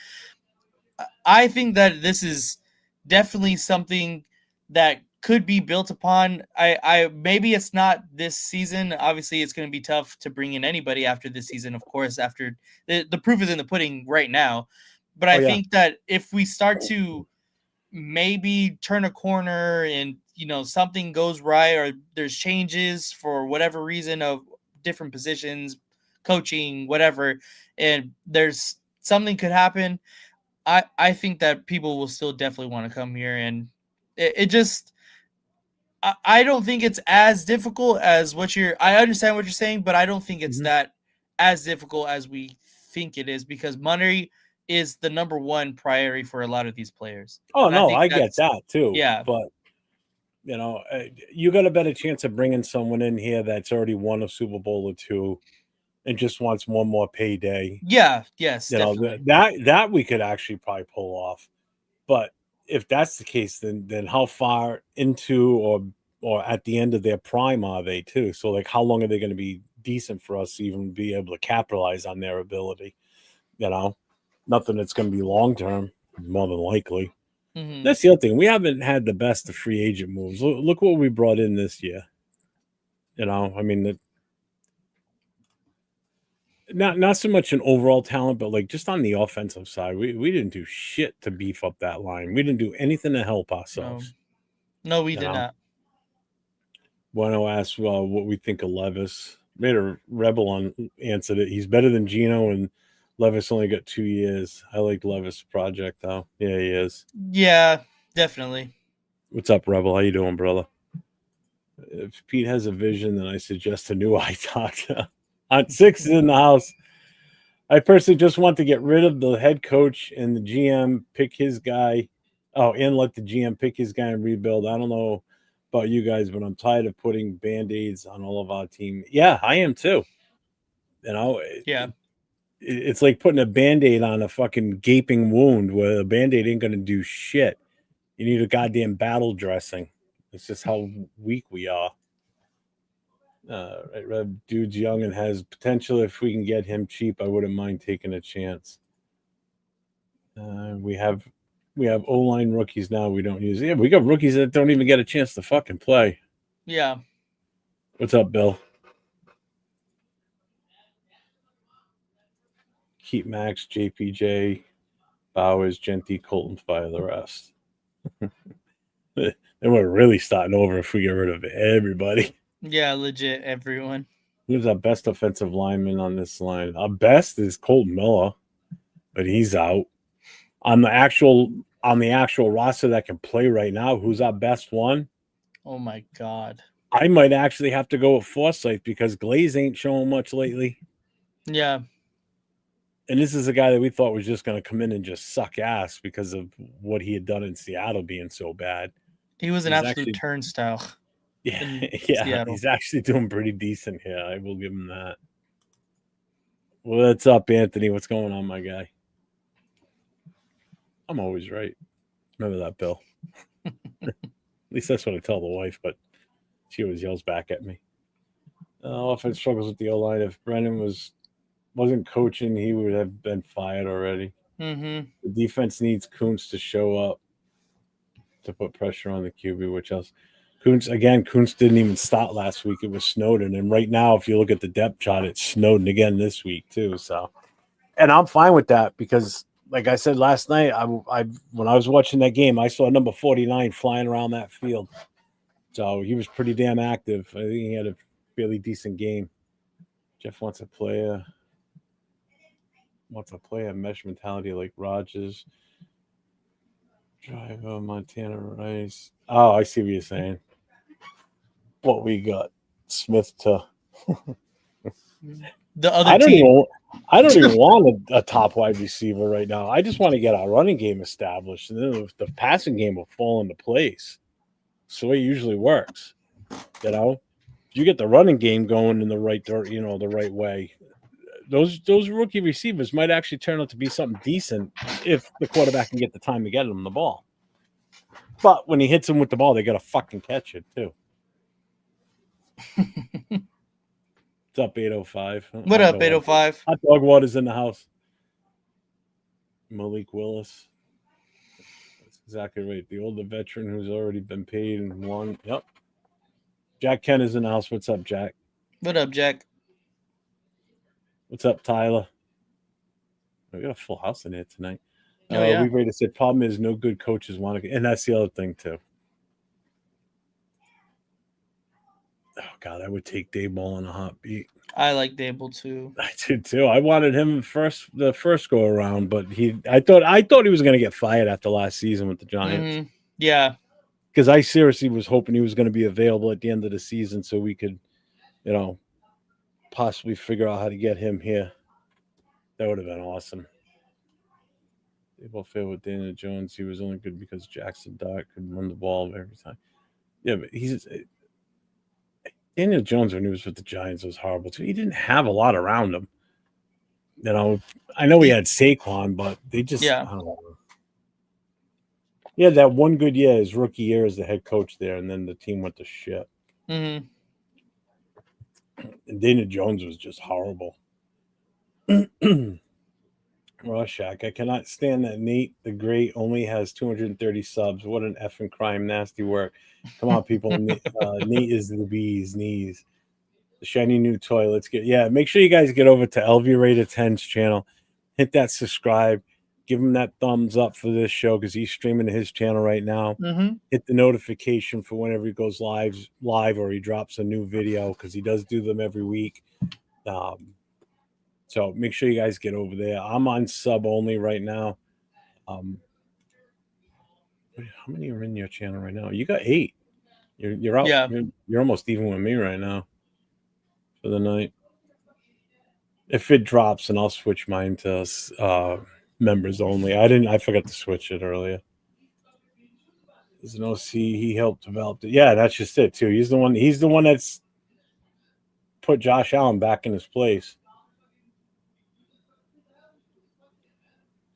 I think that this is definitely something that could be built upon. I maybe it's not this season. Obviously, it's going to be tough to bring in anybody after this season. Of course, after the proof is in the pudding right now. But I think that if we start to maybe turn a corner and something goes right, or there's changes for whatever reason of different positions, coaching, whatever, and there's something could happen, I think that people will still definitely want to come here. And it just I don't think it's as difficult as I understand what you're saying, but I don't think it's that as difficult as we think it is, because money is the number one priority for a lot of these players. Oh, And no, I get that too. Yeah. But, you got a better chance of bringing someone in here that's already won a Super Bowl or two and just wants one more payday. Yeah. Yes. Definitely. Definitely. That we could actually probably pull off. But if that's the case, then how far into or at the end of their prime are they too? So like, how long are they going to be decent for us to even be able to capitalize on their ability? Nothing that's going to be long term, more than likely. Mhm. That's the other thing. We haven't had the best of free agent moves. Look what we brought in this year. I mean, not so much an overall talent, but like just on the offensive side, we didn't do shit to beef up that line. We didn't do anything to help ourselves. No, we did not. Bueno asked what we think of Levis. Made a rebel answered it. He's better than Gino, and Levis only got 2 years. I like Levis' project though. Yeah, he is. Yeah, definitely. What's up, Rebel? How you doing, brother? If Pete has a vision, then I suggest a new eye doctor. On 6 in the house. I personally just want to get rid of the head coach and the GM pick his guy. Oh, and let the GM pick his guy and rebuild. I don't know about you guys, but I'm tired of putting Band-Aids on all of our team. Yeah, I am too. Yeah. It's like putting a Band-Aid on a fucking gaping wound where a Band-Aid ain't going to do shit. You need a goddamn battle dressing. It's just how weak we are. Dude's young and has potential. If we can get him cheap, I wouldn't mind taking a chance. We have O-line rookies now. We don't use. Yeah, we got rookies that don't even get a chance to fucking play. Yeah. What's up, Bill? Keep Max, JPJ, Bowers, Genty, Colton, fire the rest. Then we're really starting over if we get rid of everybody. Yeah, legit everyone. Who's our best offensive lineman on this line? Our best is Colton Miller, but he's out. On the actual roster that can play right now, who's our best one? Oh my god. I might actually have to go with Forsyth because Glaze ain't showing much lately. Yeah. And this is a guy that we thought was just going to come in and just suck ass because of what he had done in Seattle being so bad. He was an absolute turnstile. Yeah, Seattle. He's actually doing pretty decent here. I will give him that. What's up, Anthony? What's going on, my guy? I'm always right. Remember that, Bill. At least that's what I tell the wife, but she always yells back at me. Offense struggles with the O-line. If Brennan wasn't coaching, he would have been fired already. Mm-hmm. The defense needs Kuntz to show up to put pressure on the QB, which else? Kuntz didn't even start last week. It was Snowden. And right now, if you look at the depth chart, it's Snowden again this week too. So, and I'm fine with that because, like I said last night, I when I was watching that game, I saw number 49 flying around that field. So he was pretty damn active. I think he had a fairly decent game. Jeff wants a player mesh mentality like Rodgers. Driver, Montana Rice. Oh, I see what you're saying. What we got, Smith to the other team. I don't even want a top wide receiver right now. I just want to get our running game established, and then the passing game will fall into place. It's the way it usually works. You get the running game going in the right the right way. Those rookie receivers might actually turn out to be something decent if the quarterback can get the time to get them the ball. But when he hits them with the ball, they got to fucking catch it too. What's up, 805? What up, 805? Hot dog water's in the house. Malik Willis. That's exactly right. The older veteran who's already been paid and won. Yep. Jack Kent is in the house. What's up, Jack? What up, Jack? What's up, Tyler? We got a full house in here tonight. Oh, yeah. We rated said problem is no good coaches want to, and that's the other thing too. Oh God, I would take Dayball on a hot beat. I like Dable too. I did too. I wanted him the first go around, but I thought he was going to get fired after last season with the Giants. Mm-hmm. Yeah, because I seriously was hoping he was going to be available at the end of the season so we could, possibly figure out how to get him here. That would have been awesome. They both failed with Daniel Jones. He was only good because Jackson Dart could run the ball every time. Yeah, but Daniel Jones when he was with the Giants was horrible too. He didn't have a lot around him. I know he had Saquon, but they just I don't know. Yeah, that one good year, his rookie year as the head coach there, and then the team went to shit. Mm-hmm. And Daniel Jones was just horrible. Rorschach, I cannot stand that Nate the Great only has 230 subs. What an effing crime, nasty work. Come on, people. Nate is the bee's knees. The shiny new toy. Let's make sure you guys get over to LV Raider 10's channel. Hit that subscribe. Give him that thumbs up for this show because he's streaming to his channel right now. Mm-hmm. Hit the notification for whenever he goes live or he drops a new video because he does do them every week. So make sure you guys get over there. I'm on sub only right now. How many are in your channel right now? You got 8. You're out. Yeah. You're almost even with me right now for the night. If it drops, and I'll switch mine to members only. I forgot to switch it earlier. There's an OC. He helped develop it. Yeah, that's just it too. He's the one that's put Josh Allen back in his place.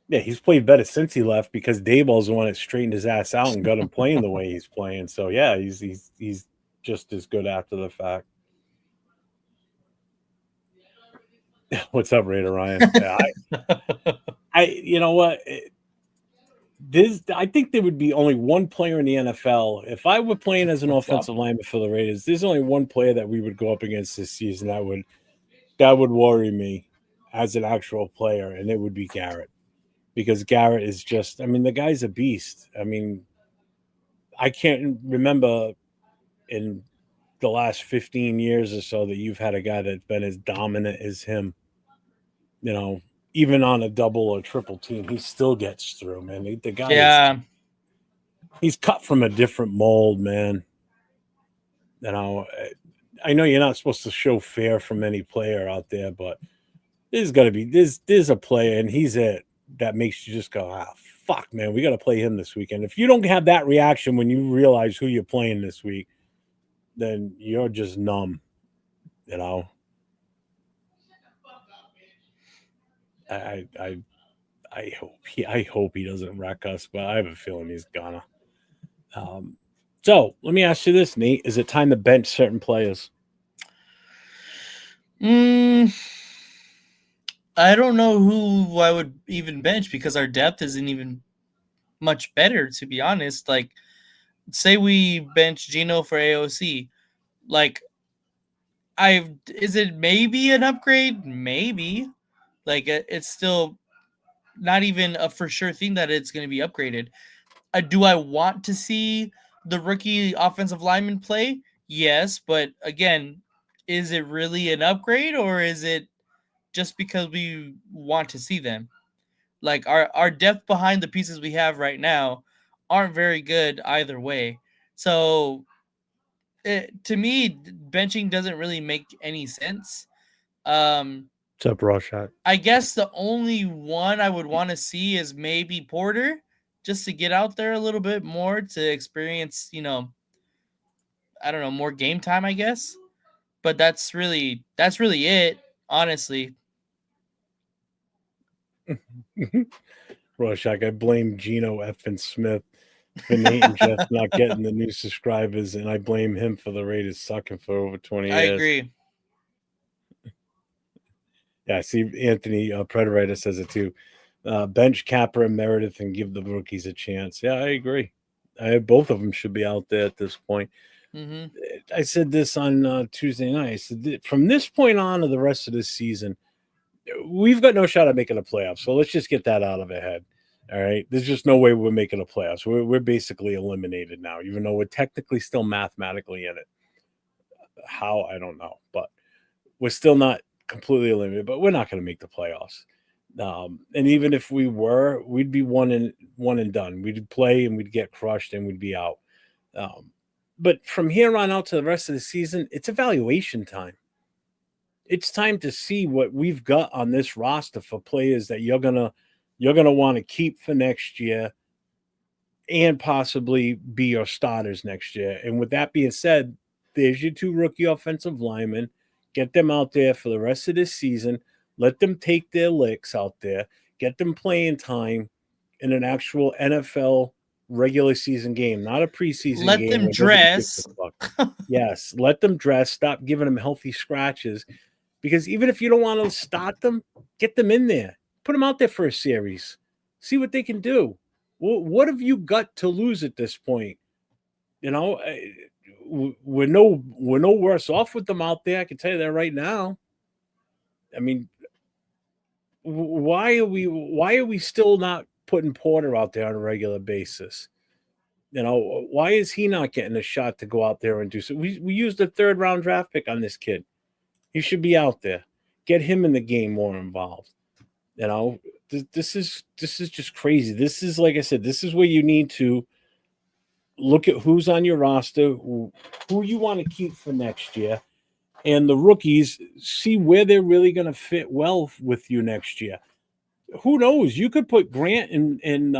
Yeah, he's played better since he left because Dayball's the one that straightened his ass out and got him playing the way he's playing. So yeah, he's just as good after the fact. What's up, Raider Ryan? Yeah, you know what? I think there would be only one player in the NFL. If I were playing as an offensive lineman for the Raiders, there's only one player that we would go up against this season that would worry me as an actual player, and it would be Garrett. Because Garrett is just, the guy's a beast. I can't remember in the last 15 years or so that you've had a guy that's been as dominant as him. Even on a double or triple team, he still gets through, man. The guy he's cut from a different mold, man. I know you're not supposed to show fear from any player out there, but there's got to be there's a player, and he's it that makes you just go, fuck, man, we got to play him this weekend. If you don't have that reaction when you realize who you're playing this week, then you're just numb, I hope he doesn't wreck us, but I have a feeling he's gonna. So let me ask you this, Nate: is it time to bench certain players? I don't know who I would even bench because our depth isn't even much better, to be honest. Like, say we bench Gino for AOC. Like, is it maybe an upgrade? Maybe. Like, it's still not even a for sure thing that it's going to be upgraded. Do I want to see the rookie offensive lineman play? Yes, but again, is it really an upgrade or is it just because we want to see them? Like our depth behind the pieces we have right now aren't very good either way. So to me, benching doesn't really make any sense. What's up, Rorschach? I guess the only one I would want to see is maybe Porter, just to get out there a little bit more to experience, I don't know, more game time, I guess. But that's really it, honestly. Rorschach, I blame Geno effing Smith. for Nate and Jeff not getting the new subscribers, and I blame him for the Raiders sucking for over 20 years. I agree. Yeah, I see Anthony Predator says it too. Bench Capper and Meredith and give the rookies a chance. Yeah, I agree. Both of them should be out there at this point. Mm-hmm. I said this on Tuesday night. I said from this point on to the rest of this season, we've got no shot at making a playoff. So let's just get that out of our head. All right. There's just no way we're making a playoffs. We're basically eliminated now, even though we're technically still mathematically in it. How, I don't know, but we're still not completely eliminated, but we're not going to make the playoffs. And even if we were, we'd be one and done. We'd play and we'd get crushed and we'd be out. But from here on out to the rest of the season, it's evaluation time. It's time to see what we've got on this roster for players that you're gonna want to keep for next year and possibly be your starters next year. And with that being said, there's your 2 rookie offensive linemen. Get them out there for the rest of this season. Let them take their licks out there. Get them playing time in an actual NFL regular season game, not a preseason game. Let them dress. Yes, let them dress. Stop giving them healthy scratches. Because even if you don't want to start them, get them in there. Put them out there for a series. See what they can do. Well, what have you got to lose at this point? You know, we're no worse off with them out there. I can tell you that right now. I mean, why are we still not putting Porter out there on a regular basis? You know, why is he not getting a shot to go out there and do so? We used a 3rd round draft pick on this kid. He should be out there. Get him in the game more involved. You know, this is just crazy. This is, like I said, this is where you need to look at who's on your roster, who you want to keep for next year, and the rookies, see where they're really going to fit well with you next year. Who knows? You could put Grant and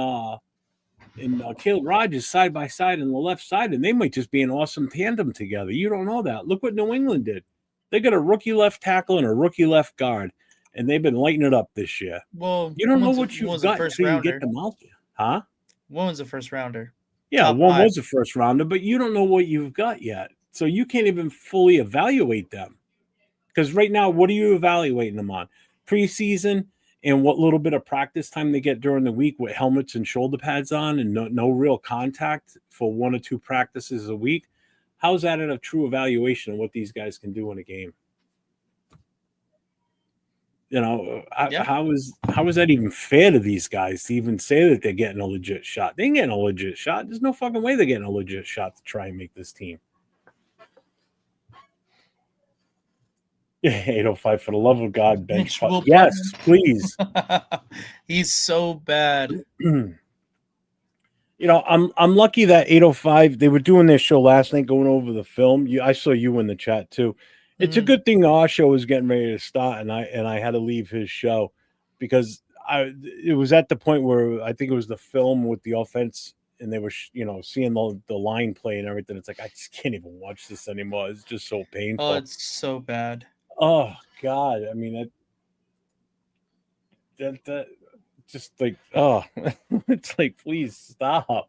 Caleb Rogers side by side on the left side, and they might just be an awesome tandem together. You don't know that. Look what New England did. They got a rookie left tackle and a rookie left guard, and they've been lighting it up this year. Well, you don't know what you've got until you get them out there. Huh? One was a first rounder. Yeah, Top one 5. was a first rounder, but you don't know what you've got yet. So you can't even fully evaluate them. Because right now, what are you evaluating them on? Preseason and what little bit of practice time they get during the week with helmets and shoulder pads on and no real contact for 1 or 2 practices a week. How's that a true evaluation of what these guys can do in a game? You know, how is that even fair to these guys to even say that they're getting a legit shot? They ain't getting a legit shot. There's no fucking way they're getting a legit shot to try and make this team. Yeah, 805 for the love of God, bench. Yes, please. He's so bad. You know, I'm lucky that 805, they were doing their show last night going over the film. I saw you in the chat too. It's a good thing our show was getting ready to start, and I had to leave his show because it was at the point where I think it was the film with the offense, and they were seeing the line play and everything. It's like I just can't even watch this anymore. It's just so painful. Oh, it's so bad. Oh God, I mean that just like, oh, it's like, please stop.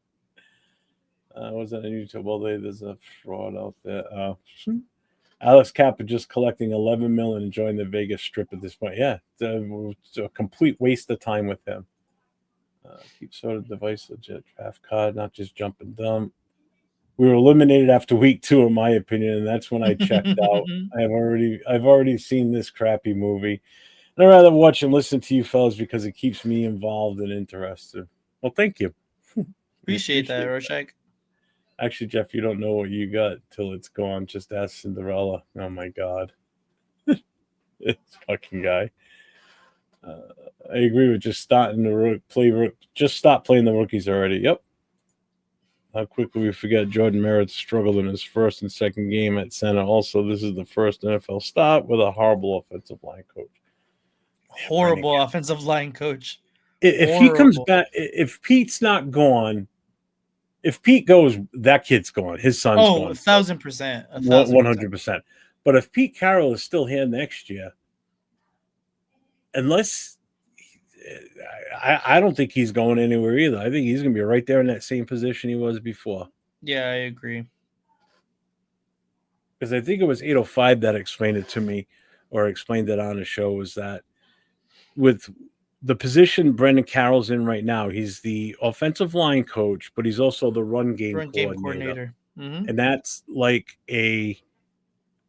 Was that on YouTube? Well, there's a fraud out there. Alex Kappa just collecting 11 mil and enjoying the Vegas Strip at this point. Yeah, it's a complete waste of time with him. Keep sort of device legit draft card, not just jump and dump. We were eliminated after week 2, in my opinion, and that's when I checked out. I've already seen this crappy movie. And I'd rather watch and listen to you fellas because it keeps me involved and interested. Well, thank you. Appreciate that, Rorschach. Actually, Jeff, you don't know what you got till it's gone. Just ask Cinderella. Oh my God, this fucking guy. I agree with just starting to play. Just stop playing the rookies already. Yep. How quickly we forget Jordan Merritt struggled in his first and second game at center. Also, this is the first NFL start with a horrible offensive line coach. Horrible offensive line coach. If he comes back, if Pete's not gone, if Pete goes, that kid's gone. His son's gone. 1,000%. 100%. But if Pete Carroll is still here next year, unless I don't think he's going anywhere either. I think he's going to be right there in that same position he was before. Yeah, I agree. Because I think it was 805 that explained it to me, or explained it on the show, was that with the position Brendan Carroll's in right now, he's the offensive line coach, but he's also the run game coordinator. Mm-hmm. And that's like a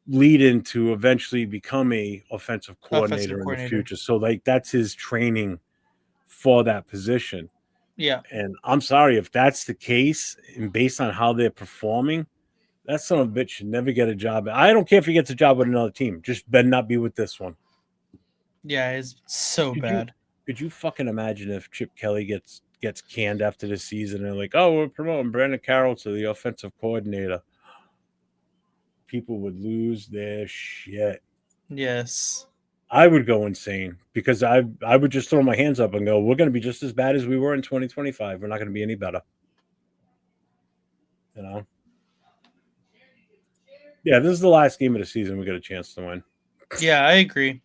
lead in to eventually become a offensive coordinator in the future. So like that's his training for that position. Yeah. And I'm sorry, if that's the case, and based on how they're performing, that son of a bitch should never get a job. I don't care if he gets a job with another team. Just better not be with this one. Yeah, it's so bad. Could you fucking imagine if Chip Kelly gets canned after the season and like, oh, we're promoting Brandon Carroll to the offensive coordinator? People would lose their shit. Yes. I would go insane because I would just throw my hands up and go, we're going to be just as bad as we were in 2025. We're not going to be any better. You know? Yeah, this is the last game of the season we got a chance to win. Yeah, I agree.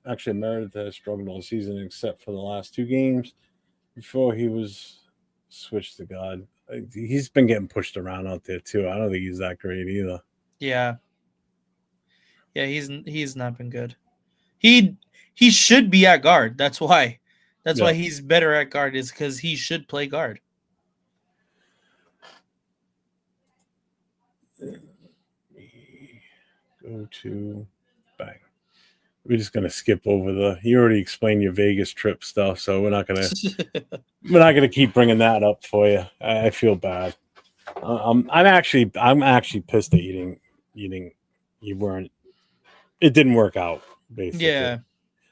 Actually, Meredith has struggled all season except for the last 2 games before he was switched to God. He's been getting pushed around out there too. I don't think he's that great either. Yeah. Yeah, he's not been good. He should be at guard. That's why. That's why he's better at guard, is because he should play guard. Go to bang. We're just gonna skip over you already explained your Vegas trip stuff, so we're not gonna keep bringing that up for you. I feel bad. I'm actually pissed at eating. You weren't. It didn't work out basically. Yeah.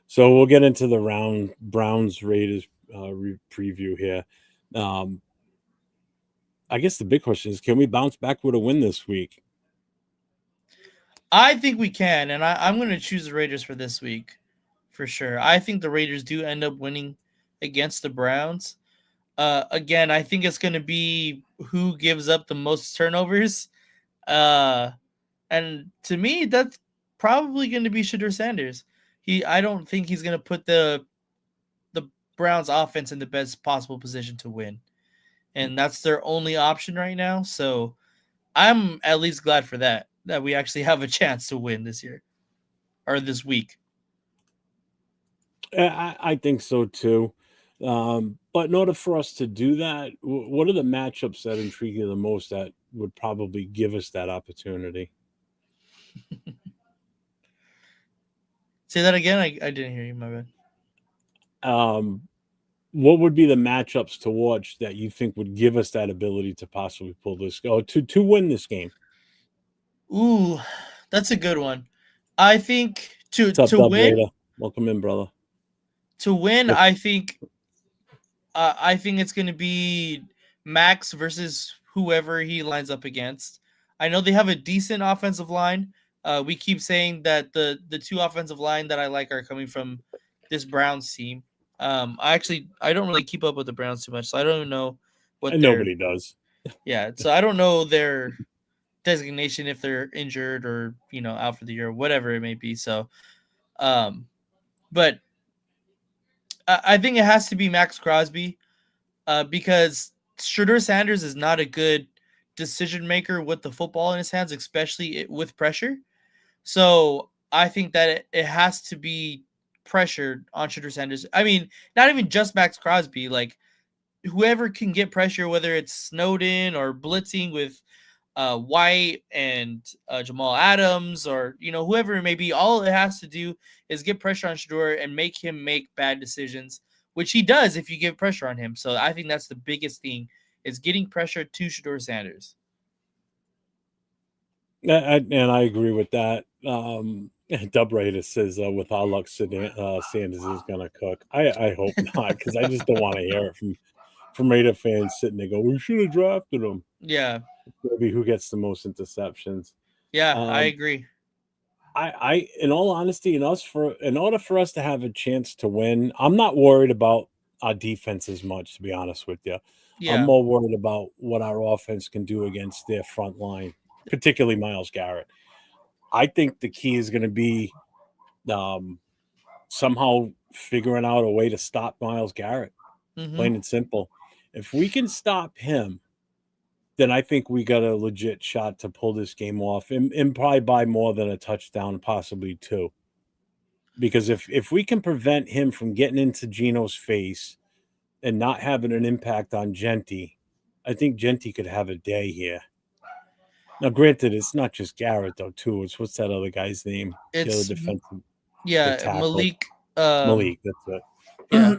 So we'll get into the Browns Raiders preview here. I guess the big question is, can we bounce back with a win this week? I think we can, and I'm going to choose the Raiders for this week, for sure. I think the Raiders do end up winning against the Browns. Again, I think it's going to be who gives up the most turnovers. And to me, that's probably going to be Shedeur Sanders. I don't think he's going to put the Browns offense in the best possible position to win. And that's their only option right now. So I'm at least glad for that we actually have a chance to win this year or this week. I think so too. But in order for us to do that, what are the matchups that intrigue you the most that would probably give us that opportunity? Say that again. I didn't hear you, my bad. What would be the matchups to watch that you think would give us that ability to possibly pull this to win this game? Ooh, that's a good one. I think to win. Raider? Welcome in, brother. To win, I think it's going to be Max versus whoever he lines up against. I know they have a decent offensive line. We keep saying that the 2 offensive line that I like are coming from this Browns team. I don't really keep up with the Browns too much, so I don't even know what nobody does. Yeah, so I don't know their designation if they're injured or out for the year, whatever it may be. So, but I think it has to be Max Crosby, because Shedeur Sanders is not a good decision maker with the football in his hands, especially with pressure. So I think that it has to be pressured on Shedeur Sanders. I mean, not even just Max Crosby, like whoever can get pressure, whether it's Snowden or blitzing with White and Jamal Adams, or whoever it may be. All it has to do is get pressure on Shedeur and make him make bad decisions, which he does if you give pressure on him. So I think that's the biggest thing, is getting pressure to Shedeur Sanders. And I agree with that. Dub Raider says, with our luck, Sanders is going to cook. I hope not, because I just don't want to hear it from Raider fans sitting there go, we should have drafted him. Yeah. It's going to be who gets the most interceptions. Yeah, I agree. I in all honesty, in order for us to have a chance to win, I'm not worried about our defense as much, to be honest with you. Yeah. I'm more worried about what our offense can do against their front line, particularly Myles Garrett. I think the key is going to be somehow figuring out a way to stop Myles Garrett, plain and simple. If we can stop him, then I think we got a legit shot to pull this game off and probably by more than a touchdown, possibly 2. Because if we can prevent him from getting into Geno's face and not having an impact on Genty, I think Genty could have a day here. Now, granted, it's not just Garrett, though, too. It's what's that other guy's name? The other It's defensive tackle. Malik. Malik, that's it. Yeah,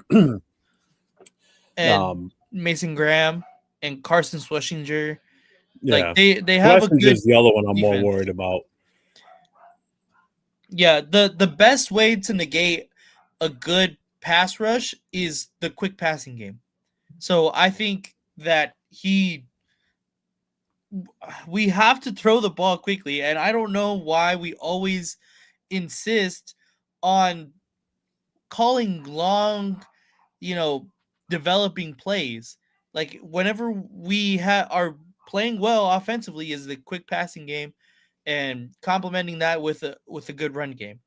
and Um, Mason Graham and Carson Schlesinger. yeah. Like they have a good Schlessinger's the other one I'm more defense. worried about. Yeah, the best way to negate a good pass rush is the quick passing game. So I think that we have to throw the ball quickly, and I don't know why we always insist on calling long, developing plays. Like whenever we are playing well offensively is the quick passing game and complementing that with a good run game.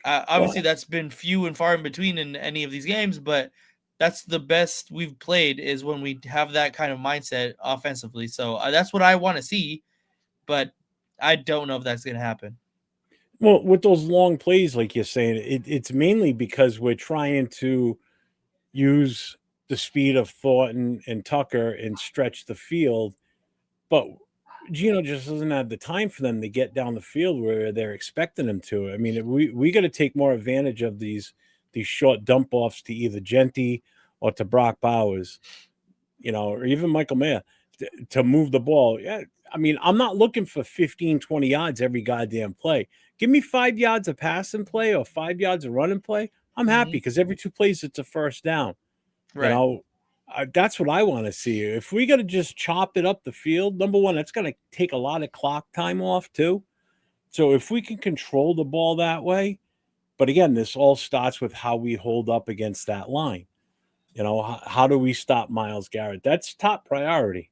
Obviously, that's been few and far in between in any of these games, but that's the best we've played is when we have that kind of mindset offensively. So that's what I want to see, but I don't know if that's going to happen. Well, with those long plays, like you're saying, it's mainly because we're trying to use the speed of Thornton and Tucker and stretch the field, but Geno just doesn't have the time for them to get down the field where they're expecting him to. I mean, we got to take more advantage of these short dump offs to either Genty or to Brock Bowers, or even Michael Mayer to move the ball. Yeah, I mean, I'm not looking for 15, 20 yards every goddamn play. Give me 5 yards of passing play or 5 yards of running play. I'm happy because every 2 plays it's a first down. Right. That's what I want to see. If we got to just chop it up the field, number one, that's going to take a lot of clock time off too. So if we can control the ball that way, but again, this all starts with how we hold up against that line. How do we stop Myles Garrett? That's top priority.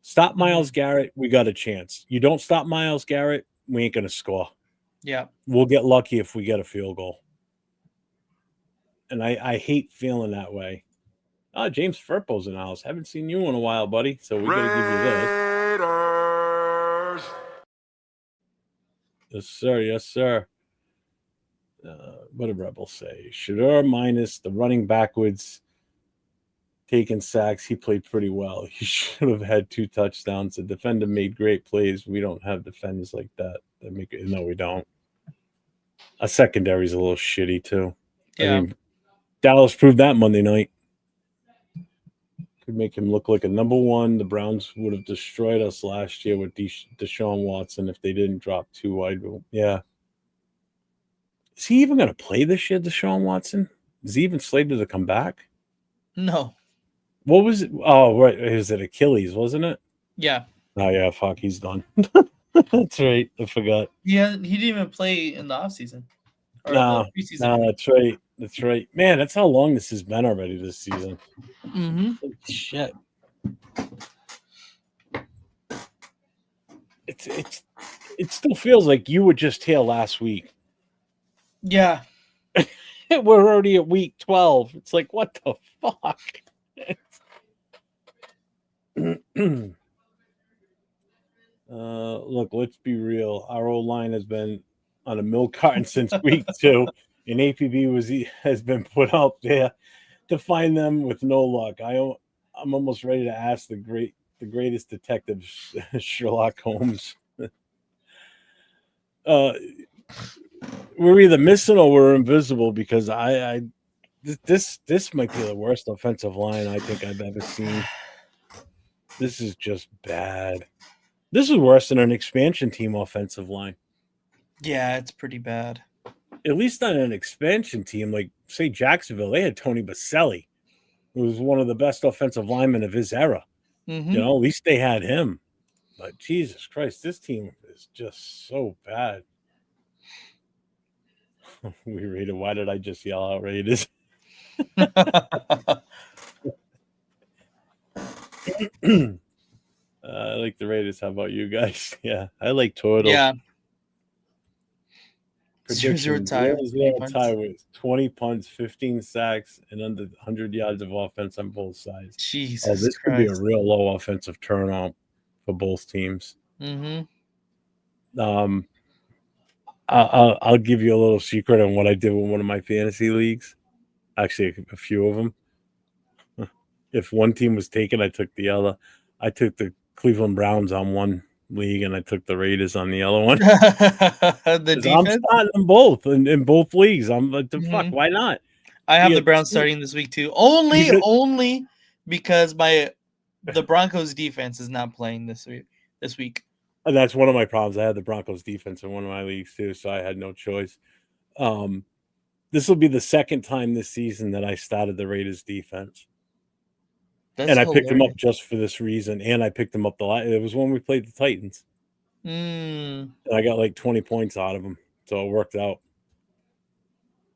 Stop Myles Garrett, we got a chance. You don't stop Myles Garrett, we ain't going to score. Yeah. We'll get lucky if we get a field goal. And I hate feeling that way. Oh, James Firpo's in the house. Haven't seen you in a while, buddy. So we got to give you this. Raiders. Yes, sir. Yes, sir. What did Rebel say? Shador minus the running backwards, taking sacks. He played pretty well. He should have had 2 touchdowns. The defender made great plays. We don't have defenders like that. No, we don't. A secondary's a little shitty too. Yeah. I mean, Dallas proved that Monday night. Could make him look like a number one. The Browns would have destroyed us last year with Deshaun Watson if they didn't drop 2 wide. Yeah. Is he even going to play this year, Deshaun Watson? Is he even slated to come back? No. What was it? Oh, right. Is it Achilles, wasn't it? Yeah. Oh, yeah. Fuck, he's done. That's right. I forgot. Yeah, he didn't even play in the offseason. No, that's right. That's right. Man, that's how long this has been already this season. Mm-hmm. Holy shit. It still feels like you were just here last week. Yeah. We're already at week 12. It's like, what the fuck? Look, let's be real. Our old line has been on a milk carton since week 2, and APB has been put out there to find them with no luck. I'm almost ready to ask the greatest detective, Sherlock Holmes. We're either missing or we're invisible because this might be the worst offensive line I think I've ever seen. This is just bad. This is worse than an expansion team offensive line. Yeah, it's pretty bad. At least on an expansion team, like say Jacksonville, they had Tony Baselli, who was one of the best offensive linemen of his era. Mm-hmm. At least they had him. But Jesus Christ, this team is just so bad. We Raiders. Why did I just yell out Raiders? I like the Raiders. How about you guys? Yeah, I like Turtle. Yeah. Prediction: 0-0 tie with 20 0-0 punts. tie with 20 punts, 15 sacks, and under 100 yards of offense on both sides. Jesus This could be a Christ. real low offensive turnout for both teams. Mm-hmm. I'll give you a little secret on what I did with one of my fantasy leagues. Actually, a few of them. If one team was taken, I took the other. I took the Cleveland Browns on one league, and I took the Raiders on the other one. The defense? I'm starting them both in both leagues. I'm like, fuck, why not? I have the Browns starting this week too. Only because the Broncos defense is not playing this week. And that's one of my problems. I had the Broncos defense in one of my leagues too, so I had no choice. This will be the second time this season that I started the Raiders defense. That's I picked them up just for this reason, and I picked them up it was when we played the Titans. And I got like 20 points out of them, so it worked out.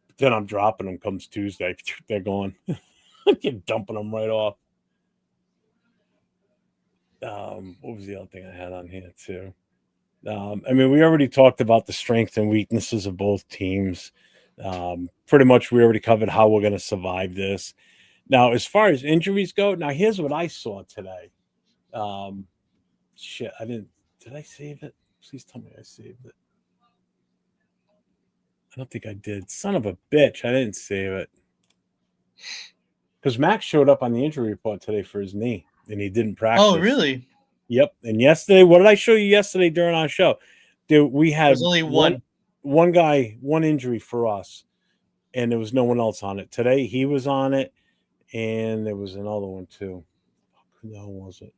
But then I'm dropping them comes Tuesday. They're gone. I'm dumping them right off. What was the other thing I had on here too? I mean, we already talked about the strengths and weaknesses of both teams. Pretty much we already covered how we're going to survive this. Now, as far as injuries go, now here's what I saw today. Shit, did I save it? Please tell me I saved it. I don't think I did. Son of a bitch, I didn't save it. Because Max showed up on the injury report today for his knee, and he didn't practice. Oh, really? Yep. And yesterday, what did I show you yesterday during our show? Dude, we had There's only one guy, one injury for us, and there was no one else on it. Today, he was on it, and there was another one too. Who the hell was it?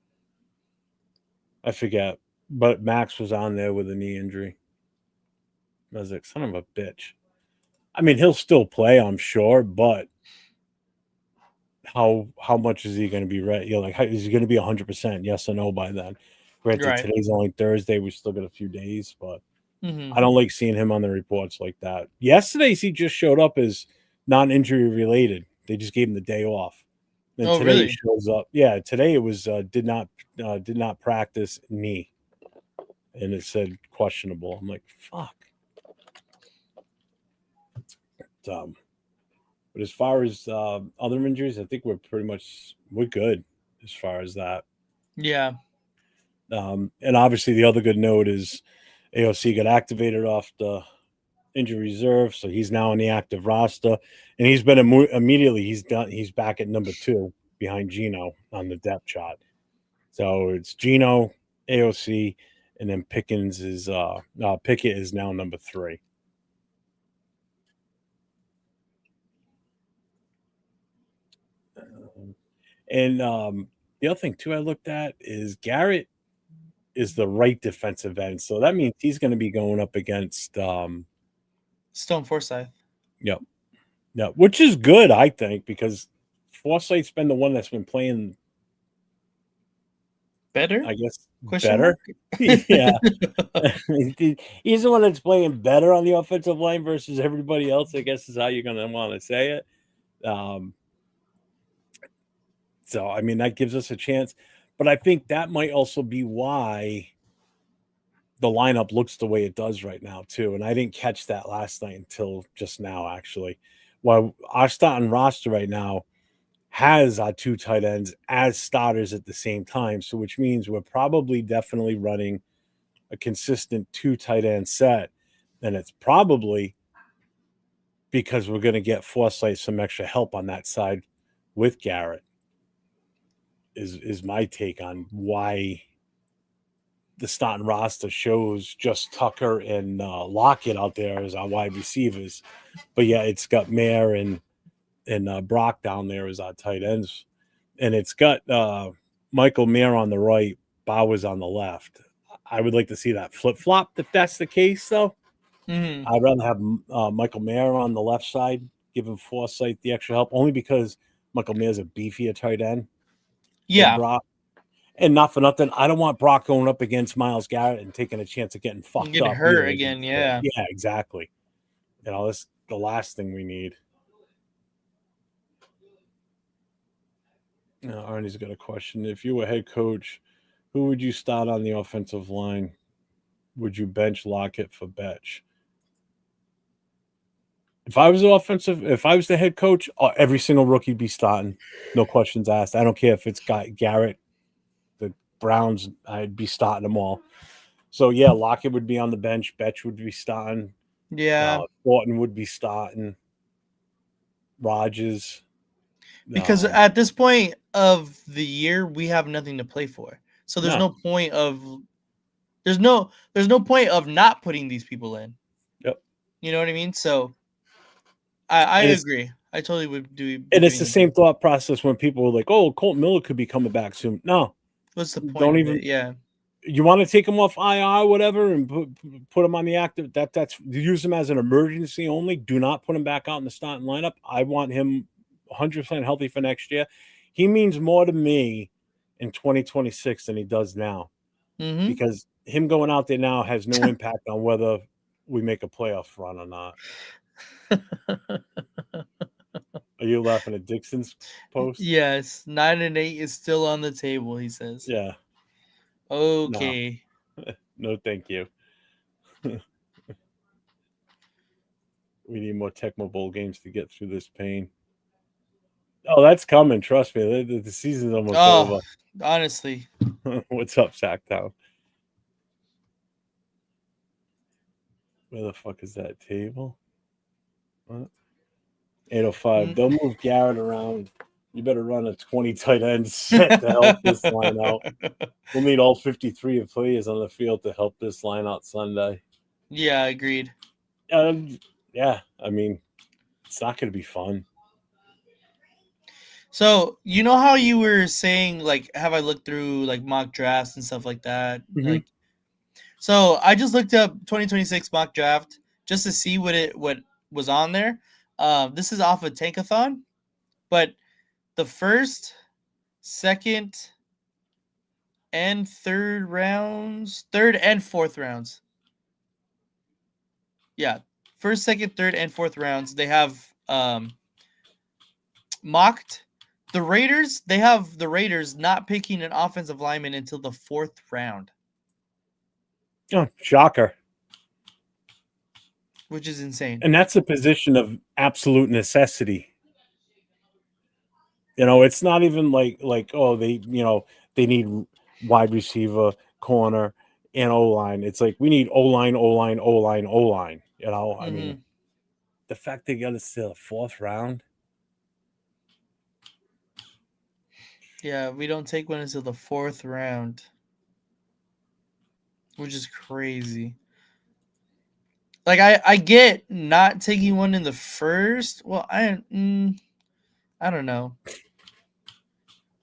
I forget. But Max was on there with a knee injury. I was like, son of a bitch. I mean, he'll still play, I'm sure, but how much is he going to be ready? Is he going to be 100% yes or no by then? Granted, today's only Thursday. We still got a few days, but I don't like seeing him on the reports like that. Yesterday's he just showed up as non-injury related. They just gave him the day off. And today really? he shows up. Yeah, today it was did not practice knee, and it said questionable. I'm like, fuck. But as far as other injuries, I think we're good as far as that. Yeah. And obviously the other good note is AOC got activated off the injury reserve, so he's now on the active roster, and he's been immediately he's back at number 2 behind Gino on the depth chart. So it's Gino, AOC, and then Pickett is now number 3. And the other thing too I looked at is Garrett is the right defensive end, so that means he's going to be going up against Stone Forsythe. Yep. Yeah, which is good, I think, because Forsythe's been the one that's been playing better. I guess better. Yeah, he's the one that's playing better on the offensive line versus everybody else. I guess is how you're going to want to say it. So I mean that gives us a chance, but I think that might also be why the lineup looks the way it does right now too. And I didn't catch that last night until just now, actually. Well, our starting roster right now has our 2 tight ends as starters at the same time. So which means we're probably definitely running a consistent 2 tight end set. And it's probably because we're going to get Forsythe some extra help on that side with Garrett is my take on why the starting roster shows just Tucker and Lockett out there as our wide receivers. But yeah, it's got Mayer and Brock down there as our tight ends. And it's got Michael Mayer on the right, Bowers on the left. I would like to see that flip-flop if that's the case, though. I'd rather have Michael Mayer on the left side, giving Forsythe the extra help, only because Michael Mayer's a beefier tight end than Brock. And not for nothing, I don't want Brock going up against Myles Garrett and taking a chance of getting fucked up. Hurt again, yeah. Yeah, exactly. That's the last thing we need. Arnie's got a question. If you were head coach, who would you start on the offensive line? Would you bench Lockett for Betch? If I was the head coach, every single rookie be starting, no questions asked. I don't care if it's Garrett, the Browns, I'd be starting them all. So yeah, Lockett would be on the bench, Betch would be starting, Yeah, Thornton would be starting, Rodgers. because at this point of the year, we have nothing to play for. So there's No. no point of there's no point of not putting these people in. Yep. You know what I mean? So I And agree. I totally would do. And it's the same thought process when people were like, "Oh, Colt Miller could be coming back soon." No, What's the point? don't of even. it? Yeah. You want to take him off IR, whatever, and put him on the active. That's use him as an emergency only. Do not put him back out in the starting lineup. I want him 100% healthy for next year. He means more to me in 2026 than he does now, because him going out there now has no impact on whether we make a playoff run or not. Are you laughing at Dixon's post? Yes, 9-8 is still on the table. He says. Yeah. Okay. No, thank you. We need more Tecmo Bowl games to get through this pain. Oh, that's coming. Trust me. The season's almost over. Honestly. What's up, Sacktown? Where the fuck is that table? What? 805. They'll move Garrett around. You better run a 20 tight end set to help this line out. We'll need all 53 players on the field to help this line out Sunday. Yeah, agreed. Yeah, I mean, it's not going to be fun. So, you know how you were saying, like, have I looked through, like, mock drafts and stuff like that? Like, so I just looked up 2026 mock draft just to see what was on there. This is off of Tankathon, but the first, second, and third and fourth rounds. Yeah, first, second, third, and fourth rounds. They have mocked the Raiders. They have the Raiders not picking an offensive lineman until the fourth round. Oh, shocker. Which is insane. And that's a position of absolute necessity. You know, it's not even like oh, they need wide receiver, corner, and O-line. It's like we need O-line, O-line, O-line, O-line. You know, I mean, the fact they got us to the fourth round. Yeah, we don't take one until the fourth round, which is crazy. Like I get not taking one in the first. Well, I don't know.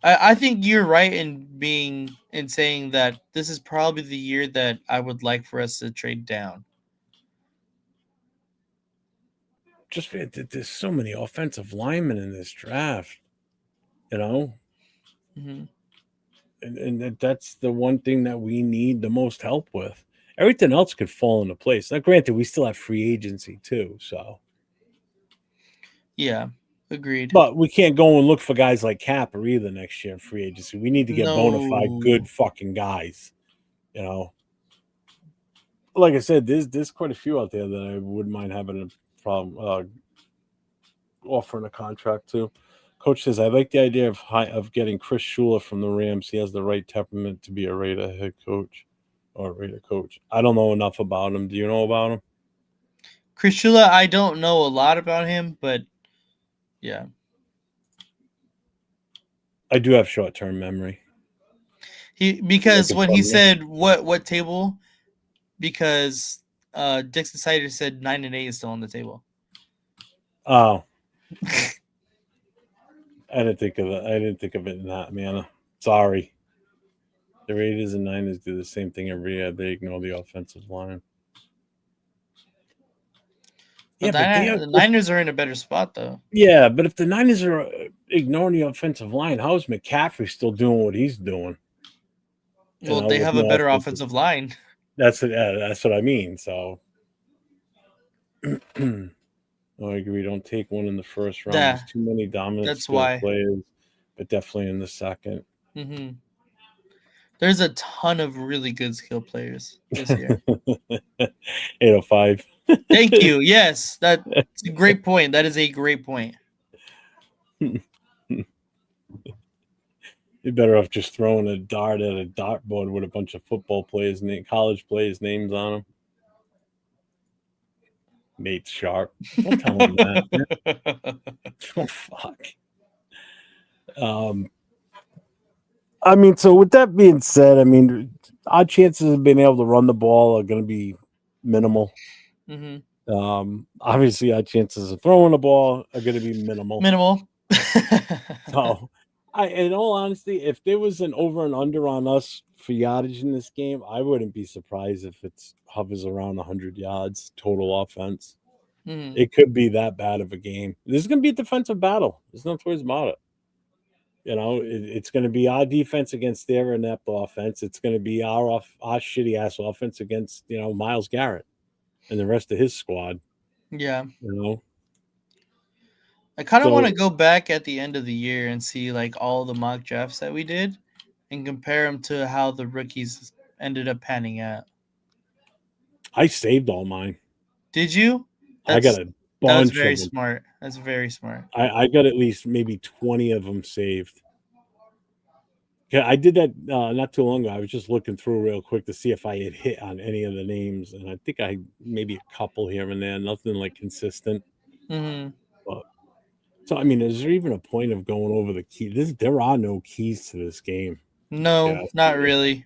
I think you're right in saying that this is probably the year that I would like for us to trade down. Just there's so many offensive linemen in this draft, you know, and that's the one thing that we need the most help with. Everything else could fall into place. Now, granted, we still have free agency too, so yeah, agreed. But we can't go and look for guys like Capper either next year in free agency. We need to get bona fide good fucking guys, you know. Like I said, there's quite a few out there that I wouldn't mind having a problem offering a contract to. Coach says, I like the idea of getting Chris Shula from the Rams. He has the right temperament to be a Raider head coach or a Raider coach. I don't know enough about him. Do you know about him? Chris Shula, I don't know a lot about him, but yeah. I do have short-term memory. Because when he said what table, because Dixon Sider said 9-8 is still on the table. Oh. I didn't think of it. I didn't think of it in that manner. Sorry. The Raiders and Niners do the same thing every year. They ignore the offensive line. Yeah, but the Niners are in a better spot, though. Yeah, but if the Niners are ignoring the offensive line, how is McCaffrey still doing what he's doing? Well, they have a better offensive line. That's what I mean. So, I agree. Don't take one in the first round. There's too many dominant skill players, but definitely in the second. There's a ton of really good skill players this year. 805. Thank you. Yes, that's a great point. That is a great point. You're better off just throwing a dart at a dartboard with a bunch of football players, college players' names on them. Nate Sharp. Don't tell him that. Oh, fuck. I mean, so with that being said, I mean, our chances of being able to run the ball are going to be minimal. Obviously, our chances of throwing the ball are going to be minimal. Minimal. So, in all honesty, if there was an over and under on us for yardage in this game, I wouldn't be surprised if it hovers around 100 yards total offense. It could be that bad of a game. This is going to be a defensive battle. There's no choice about it. You know, it's going to be our defense against their inept offense. It's going to be our shitty ass offense against, you know, Myles Garrett and the rest of his squad. Yeah. You know, I kind of want to go back at the end of the year and see like all the mock drafts that we did and compare them to how the rookies ended up panning out. I saved all mine. Did you? I got a bunch. That's very of them. smart. That's very smart. I got at least maybe 20 of them saved. Yeah, I did that not too long ago. I was just looking through real quick to see if I had hit on any of the names, and I think I maybe a couple here and there, nothing like consistent. But, so I mean, is there even a point of going over the key? There are no keys to this game. No, not really.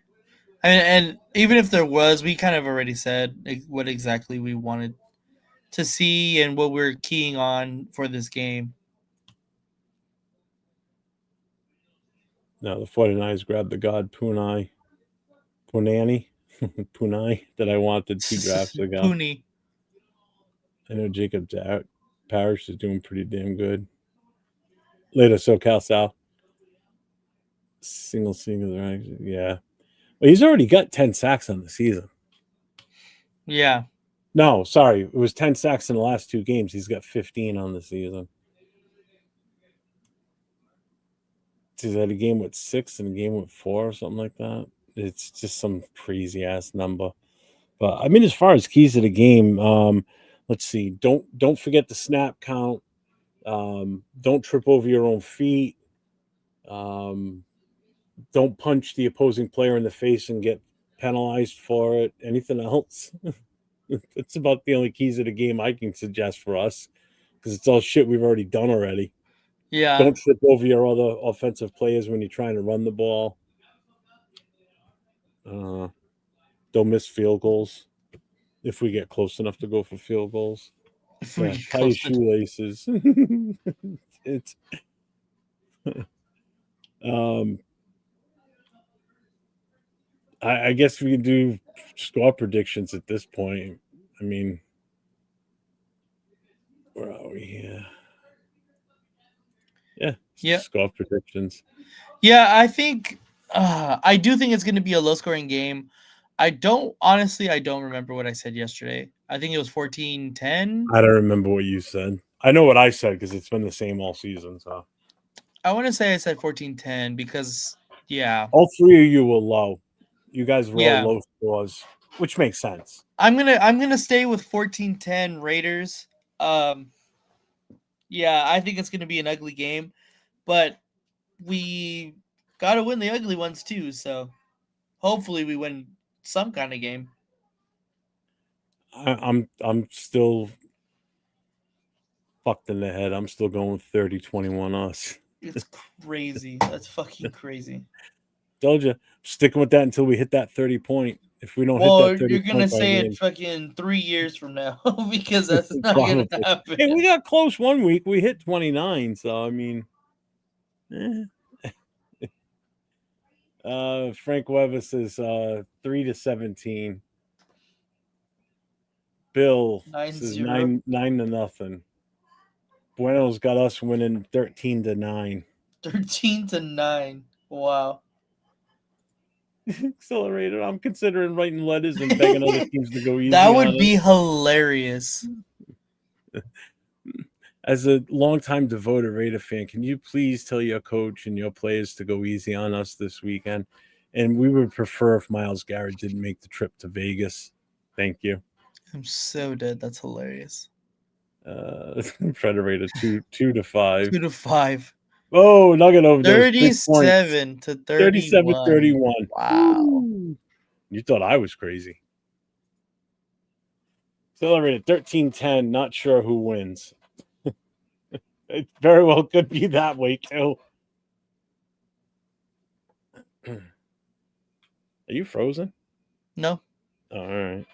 And even if there was, we kind of already said what exactly we wanted to see and what we're keying on for this game. No, the 49ers grabbed the god Punani that I wanted 2 drafts ago. Pooney. I know Jacob Parrish is doing pretty damn good. Later, SoCal South. Single, yeah. Well, he's already got 10 sacks on the season. Yeah. No, sorry. It was 10 sacks in the last 2 games. He's got 15 on the season. He's had a game with 6 and a game with 4 or something like that. It's just some crazy ass number. But I mean, as far as keys to the game, let's see. Don't forget the snap count. Don't trip over your own feet. Don't punch the opposing player in the face and get penalized for it. Anything else? It's about the only keys of the game I can suggest for us, because it's all shit we've already done already. Yeah. Don't trip over your other offensive players when you're trying to run the ball. Don't miss field goals if we get close enough to go for field goals. Yeah, tie your shoelaces. It's I guess we can do score predictions at this point. I mean, where are we here? Yeah, score predictions. Yeah, I think I do think it's going to be a low-scoring game. I don't remember what I said yesterday. I think it was 14-10. I don't remember what you said. I know what I said because it's been the same all season. So I want to say I said 14-10 because all 3 of you were low. You guys were all low scores, which makes sense. I'm gonna stay with 14-10 Raiders. Yeah, I think it's gonna be an ugly game, but we gotta win the ugly ones too. So hopefully we win some kind of game. I'm still fucked in the head. I'm still going 30-21 us. It's crazy. That's fucking crazy. Told you, sticking with that until we hit that 30 point. If we don't hit that 30 you're gonna say it fucking 3 years from now because that's not gonna happen. Hey, we got close one week. We hit 29, so I mean, Frank Weber says 3-17. Bill says 9-0. Bueno's got us winning 13-9. 13-9. Wow. Accelerator. I'm considering writing letters and begging other teams to go easy. That would be hilarious. As a longtime devoted Raider fan, can you please tell your coach and your players to go easy on us this weekend? And we would prefer if Myles Garrett didn't make the trip to Vegas. Thank you. I'm so dead. That's hilarious. Federated 2-5. 2-5. Oh, Nugget overdose. Big points. 37-31. 37-31. Wow. Ooh. You thought I was crazy. Accelerated 13-10. Not sure who wins. It very well could be that way, too. Are you frozen? No. Oh, all right.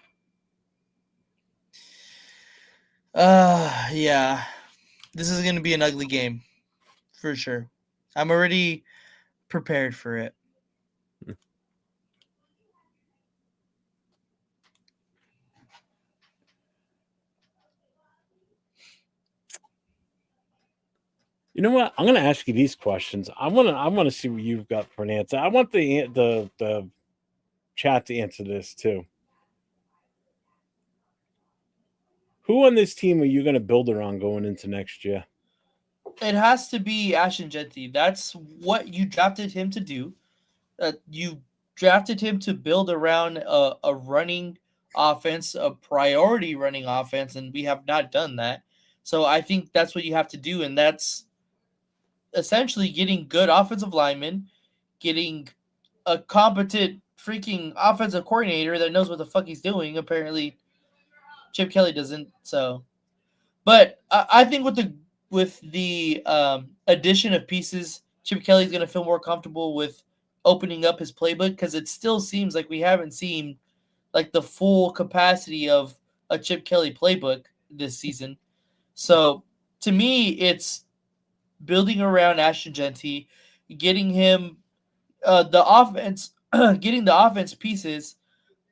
Yeah. This is gonna be an ugly game. For sure. I'm already prepared for it. You know what? I'm going to ask you these questions. I want to see what you've got for an answer. I want the chat to answer this too. Who on this team are you going to build around going into next year? It has to be Ashton Genty. That's what you drafted him to do. You drafted him to build around a running offense, a priority running offense, and we have not done that. So I think that's what you have to do, and that's essentially getting good offensive linemen, getting a competent freaking offensive coordinator that knows what the fuck he's doing. Apparently, Chip Kelly doesn't. So, but I think with the addition of pieces, Chip Kelly's going to feel more comfortable with opening up his playbook because it still seems like we haven't seen like the full capacity of a Chip Kelly playbook this season. So to me, it's building around Ashton Genty, getting him the offense, getting the offense pieces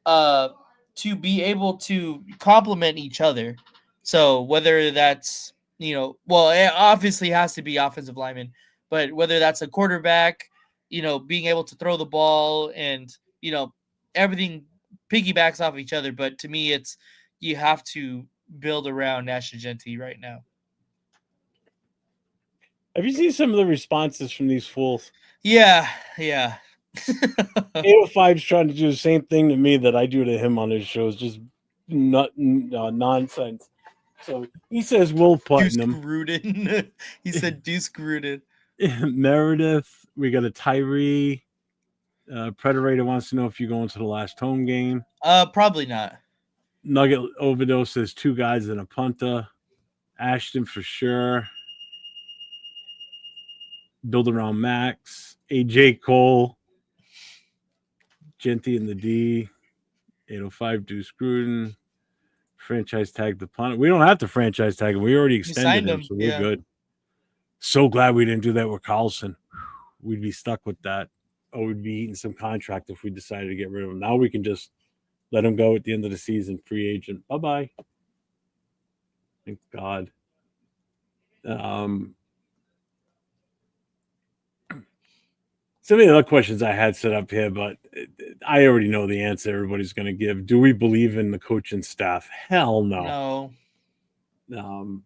uh, to be able to complement each other. So whether that's well, it obviously has to be offensive lineman, but whether that's a quarterback, being able to throw the ball and everything piggybacks off each other. But to me, it's you have to build around Nash Genty right now. Have you seen some of the responses from these fools? Yeah. 805's trying to do the same thing to me that I do to him on his shows, just nonsense. So he says Will Putnam. Gruden. He said Deuce Gruden. Meredith, we got a Tyree. Predator wants to know if you're going to the last home game. Probably not. Nugget Overdose says 2 guys and a punter. Ashton for sure. Build around Max. AJ Cole. Genty in the D. 805 Deuce Gruden. Franchise tag the punter. We don't have to franchise tag him. We already extended him, so we're good. So glad we didn't do that with Carlson. We'd be stuck with that. Or we'd be eating some contract if we decided to get rid of him. Now we can just let him go at the end of the season, free agent. Bye-bye. Thank God. Some of the other questions I had set up here, but I already know the answer everybody's going to give. Do we believe in the coaching staff? Hell no. No.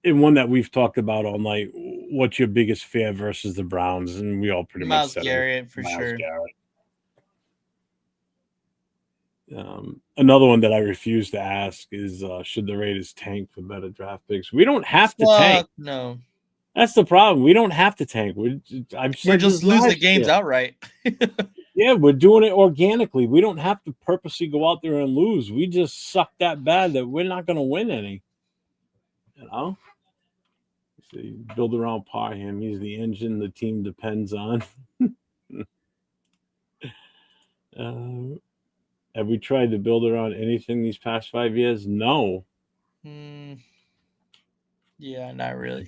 And one that we've talked about all night, what's your biggest fear versus the Browns? And we all pretty much said Garrett, for Myles sure. Garrett. Another one that I refuse to ask is should the Raiders tank for better draft picks? We don't have to tank. No. That's the problem. We don't have to tank. We're just lose the games outright. Yeah, we're doing it organically. We don't have to purposely go out there and lose. We just suck that bad that we're not going to win any. So you build around Parham. He's the engine the team depends on. Have we tried to build around anything these past 5 years? No. Yeah, not really.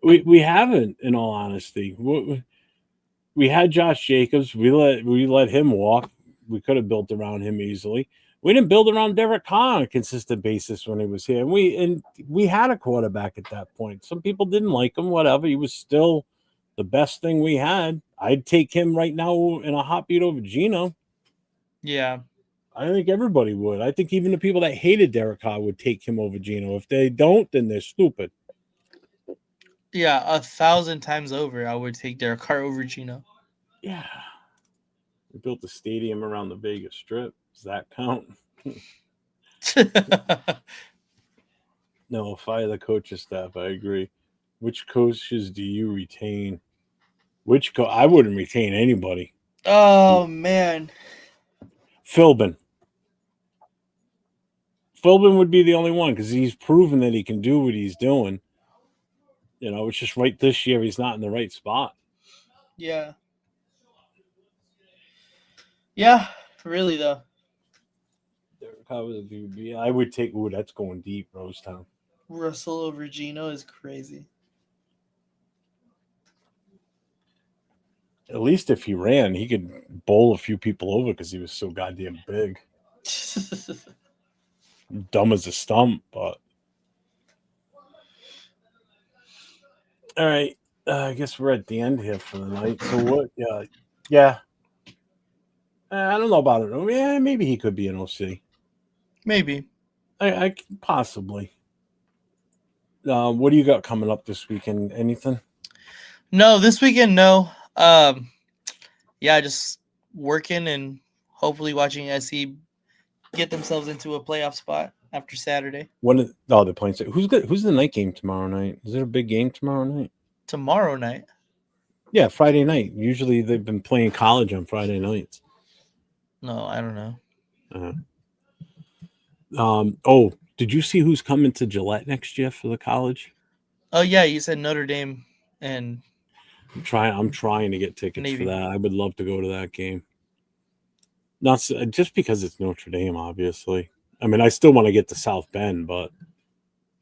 we haven't, in all honesty. We had Josh Jacobs. We let him walk. We could have built around him easily. We didn't build around Derek Carr on a consistent basis when he was here. And we had a quarterback at that point. Some people didn't like him, whatever. He was still the best thing we had. I'd take him right now in a hot beat over Geno. Yeah. I think everybody would. I think even the people that hated Derek Carr would take him over Geno. If they don't, then they're stupid. Yeah, 1,000 times over, I would take Derek Carr over Geno. Yeah. We built a stadium around the Vegas Strip. Does that count? No, fire the coaching staff. I agree. Which coaches do you retain? I wouldn't retain anybody. Oh man. Philbin. Philbin would be the only one because he's proven that he can do what he's doing. You know, it's just right this year he's not in the right spot. Yeah. Yeah, really though. I would take. Ooh, that's going deep, Rosetown. Russell over Gino is crazy. At least if he ran, he could bowl a few people over because he was so goddamn big. Dumb as a stump, but all right. I guess we're at the end here for the night. So what? Yeah. I don't know about it. Yeah, maybe he could be an OC. Maybe. I possibly. What do you got coming up this weekend? Anything? No, this weekend, no. Yeah, just working and hopefully watching SC get themselves into a playoff spot after Saturday. They're playing. Who's the night game tomorrow night? Is there a big game tomorrow night? Tomorrow night. Yeah, Friday night. Usually they've been playing college on Friday nights. No, I don't know. Oh, did you see who's coming to Gillette next year for the college? Oh yeah, you said Notre Dame and I'm trying to get tickets Navy. for that. I would love to go to that game. Not just because it's Notre Dame, obviously. I mean, I still want to get to South Bend, but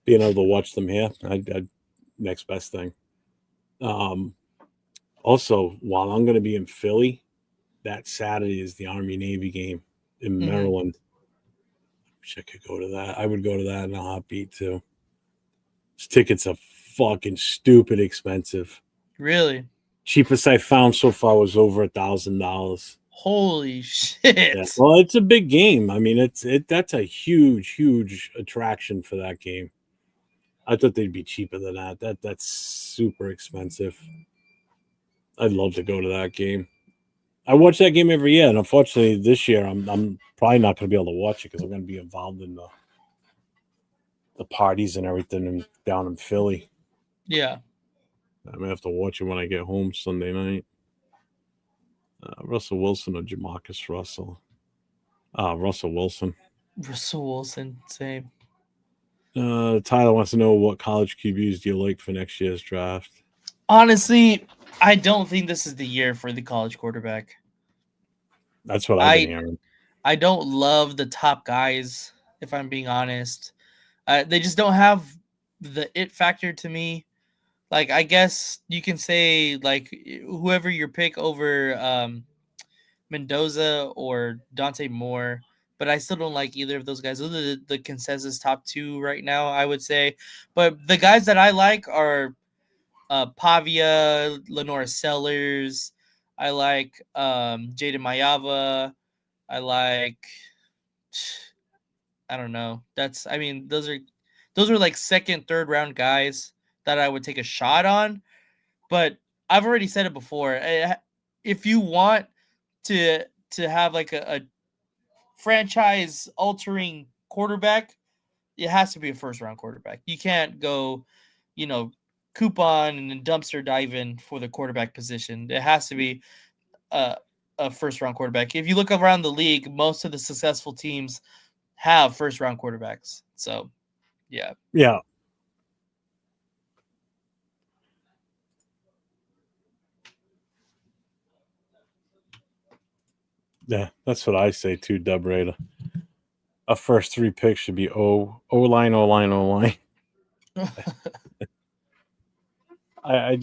being able to watch them here, I'd next best thing. Also, while I'm going to be in Philly, that Saturday is the Army-Navy game in Maryland. Wish I could go to that. I would go to that in a heartbeat, too. These tickets are fucking stupid expensive. Really? Cheapest I found so far was over $1,000. Holy shit. Yeah. Well, it's a big game. I mean, that's a huge attraction for that game. I thought they'd be cheaper than that. That's super expensive. I'd love to go to that game. I watch that game every year, and unfortunately, this year I'm probably not going to be able to watch it because I'm going to be involved in the parties and everything down in Philly. Yeah. I'm going to have to watch it when I get home Sunday night. Russell Wilson or Jamarcus Russell? Russell Wilson. Russell Wilson, same. Tyler wants to know what college QBs do you like for next year's draft? Honestly, I don't think this is the year for the college quarterback. That's what I've been hearing. I don't love the top guys, if I'm being honest. They just don't have the it factor to me. Like, I guess you can say, like, whoever your pick over Mendoza or Dante Moore, but I still don't like either of those guys. Those are the consensus top two right now, I would say. But the guys that I like are Pavia, Lenora Sellers. I like Jaden Mayava. I like, I don't know. Those are like second, third round guys that I would take a shot on. But I've already said it before. If you want to have like a franchise altering quarterback, it has to be a first round quarterback. You can't go, coupon and then dumpster diving for the quarterback position. It has to be a first round quarterback. If you look around the league, most of the successful teams have first round quarterbacks. So, yeah. Yeah. Yeah, that's what I say too, Dub Raider. A first three picks should be O-line, O-line, O-line. I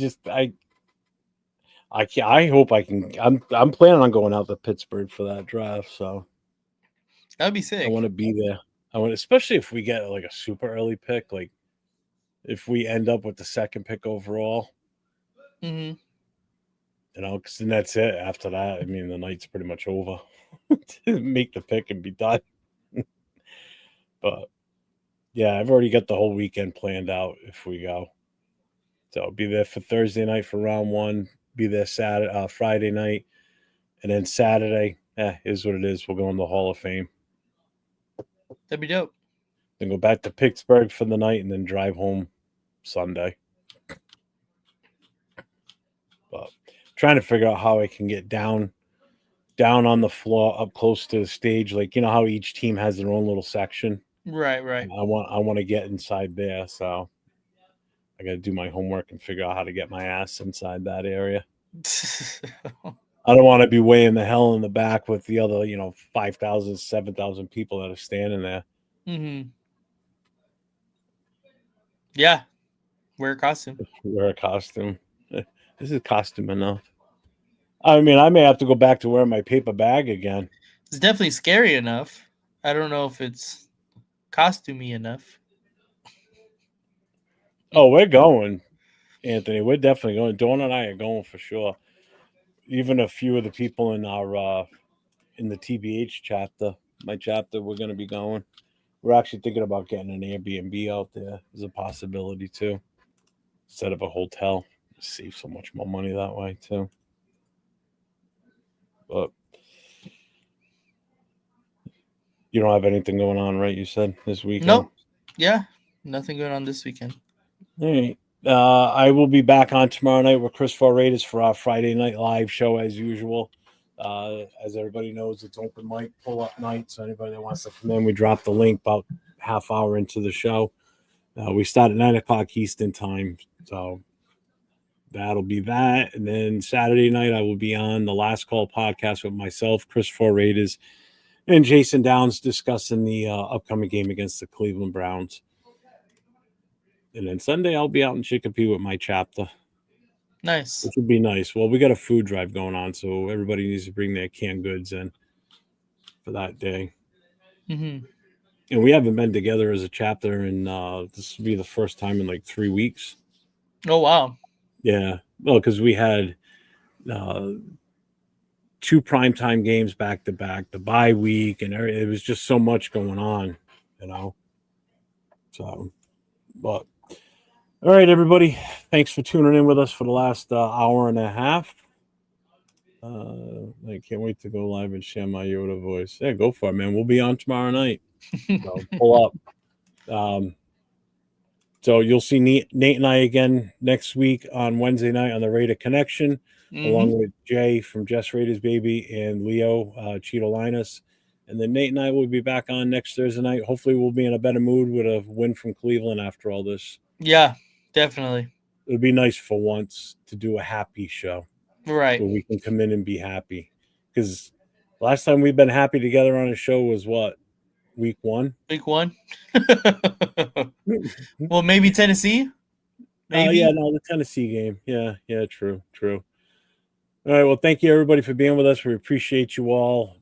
hope I can. I'm planning on going out to Pittsburgh for that draft, so That'd be sick. I want to be there. Especially if we get like a super early pick, like if we end up with the second pick overall. Mm-hmm. Because then that's it. After that, I mean, the night's pretty much over. Make the pick and be done. But yeah, I've already got the whole weekend planned out if we go. So I'll be there for Thursday night for round one. Be there Friday night, and then Saturday Is what it is. We'll go in the Hall of Fame. That'd be dope. Then go back to Pittsburgh for the night and then drive home Sunday. But trying to figure out how I can get down on the floor up close to the stage. Like, you know how each team has their own little section? Right. I want to get inside there. So I got to do my homework and figure out how to get my ass inside that area. I don't want to be way in the hell in the back with the other, 5,000, 7,000 people that are standing there. Mm-hmm. Yeah. Wear a costume. Wear a costume. This is costume enough. I mean, I may have to go back to wearing my paper bag again. It's definitely scary enough. I don't know if it's costumey enough. Oh, we're going, Anthony. We're definitely going. Dawn and I are going for sure. Even a few of the people in our in the TBH chapter, my chapter, we're going to be going. We're actually thinking about getting an Airbnb out there as a possibility too, instead of a hotel. Save so much more money that way too. But you don't have anything going on, right? You said this weekend? Nope. Yeah. Nothing going on this weekend. All right. I will be back on tomorrow night with Chris for Raiders for our Friday night live show as usual. As everybody knows, it's open mic pull-up night. So anybody that wants to come in, we drop the link about half hour into the show. We start at 9 o'clock Eastern time. So that'll be that. And then Saturday night, I will be on the Last Call podcast with myself, Chris for Raiders, and Jason Downs discussing the upcoming game against the Cleveland Browns. And then Sunday, I'll be out in Chicopee with my chapter. Nice. Which would be nice. Well, we got a food drive going on, so everybody needs to bring their canned goods in for that day. Mm-hmm. And we haven't been together as a chapter, and this will be the first time in like 3 weeks. Oh, wow. Yeah. Well, because we had 2 primetime games back to back, the bye week, and it was just so much going on, So, but all right, everybody. Thanks for tuning in with us for the last hour and a half. I can't wait to go live and share my Yoda voice. Yeah, go for it, man. We'll be on tomorrow night. So pull up. So you'll see Nate and I again next week on Wednesday night on the Raider Connection, along with Jay from Just Raiders Baby and Leo Cheeto Linus. And then Nate and I will be back on next Thursday night. Hopefully we'll be in a better mood with a win from Cleveland after all this. Yeah, definitely. It would be nice for once to do a happy show. Right. Where we can come in and be happy. Because last time we've been happy together on a show was what? Week 1? Week 1? Well, maybe Tennessee? Maybe? The Tennessee game. Yeah, true. All right, well, thank you, everybody, for being with us. We appreciate you all.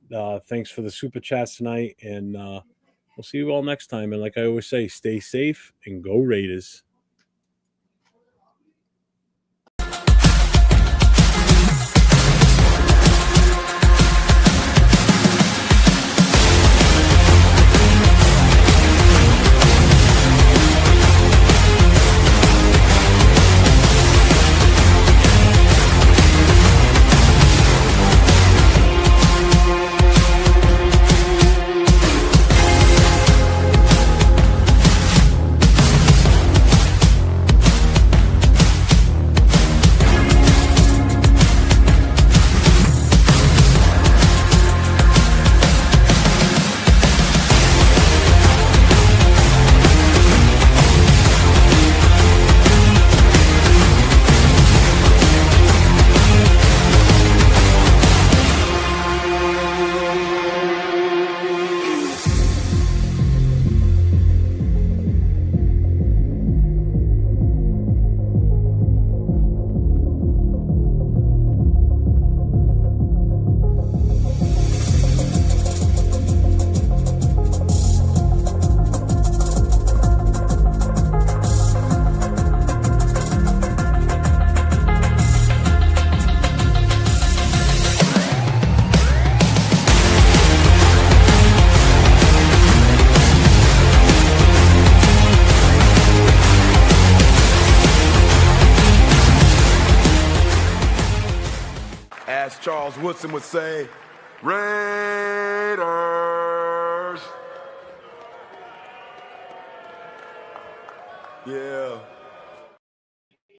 Thanks for the super chats tonight, and we'll see you all next time. And like I always say, stay safe and go Raiders. As Charles Woodson would say, Raiders. Yeah.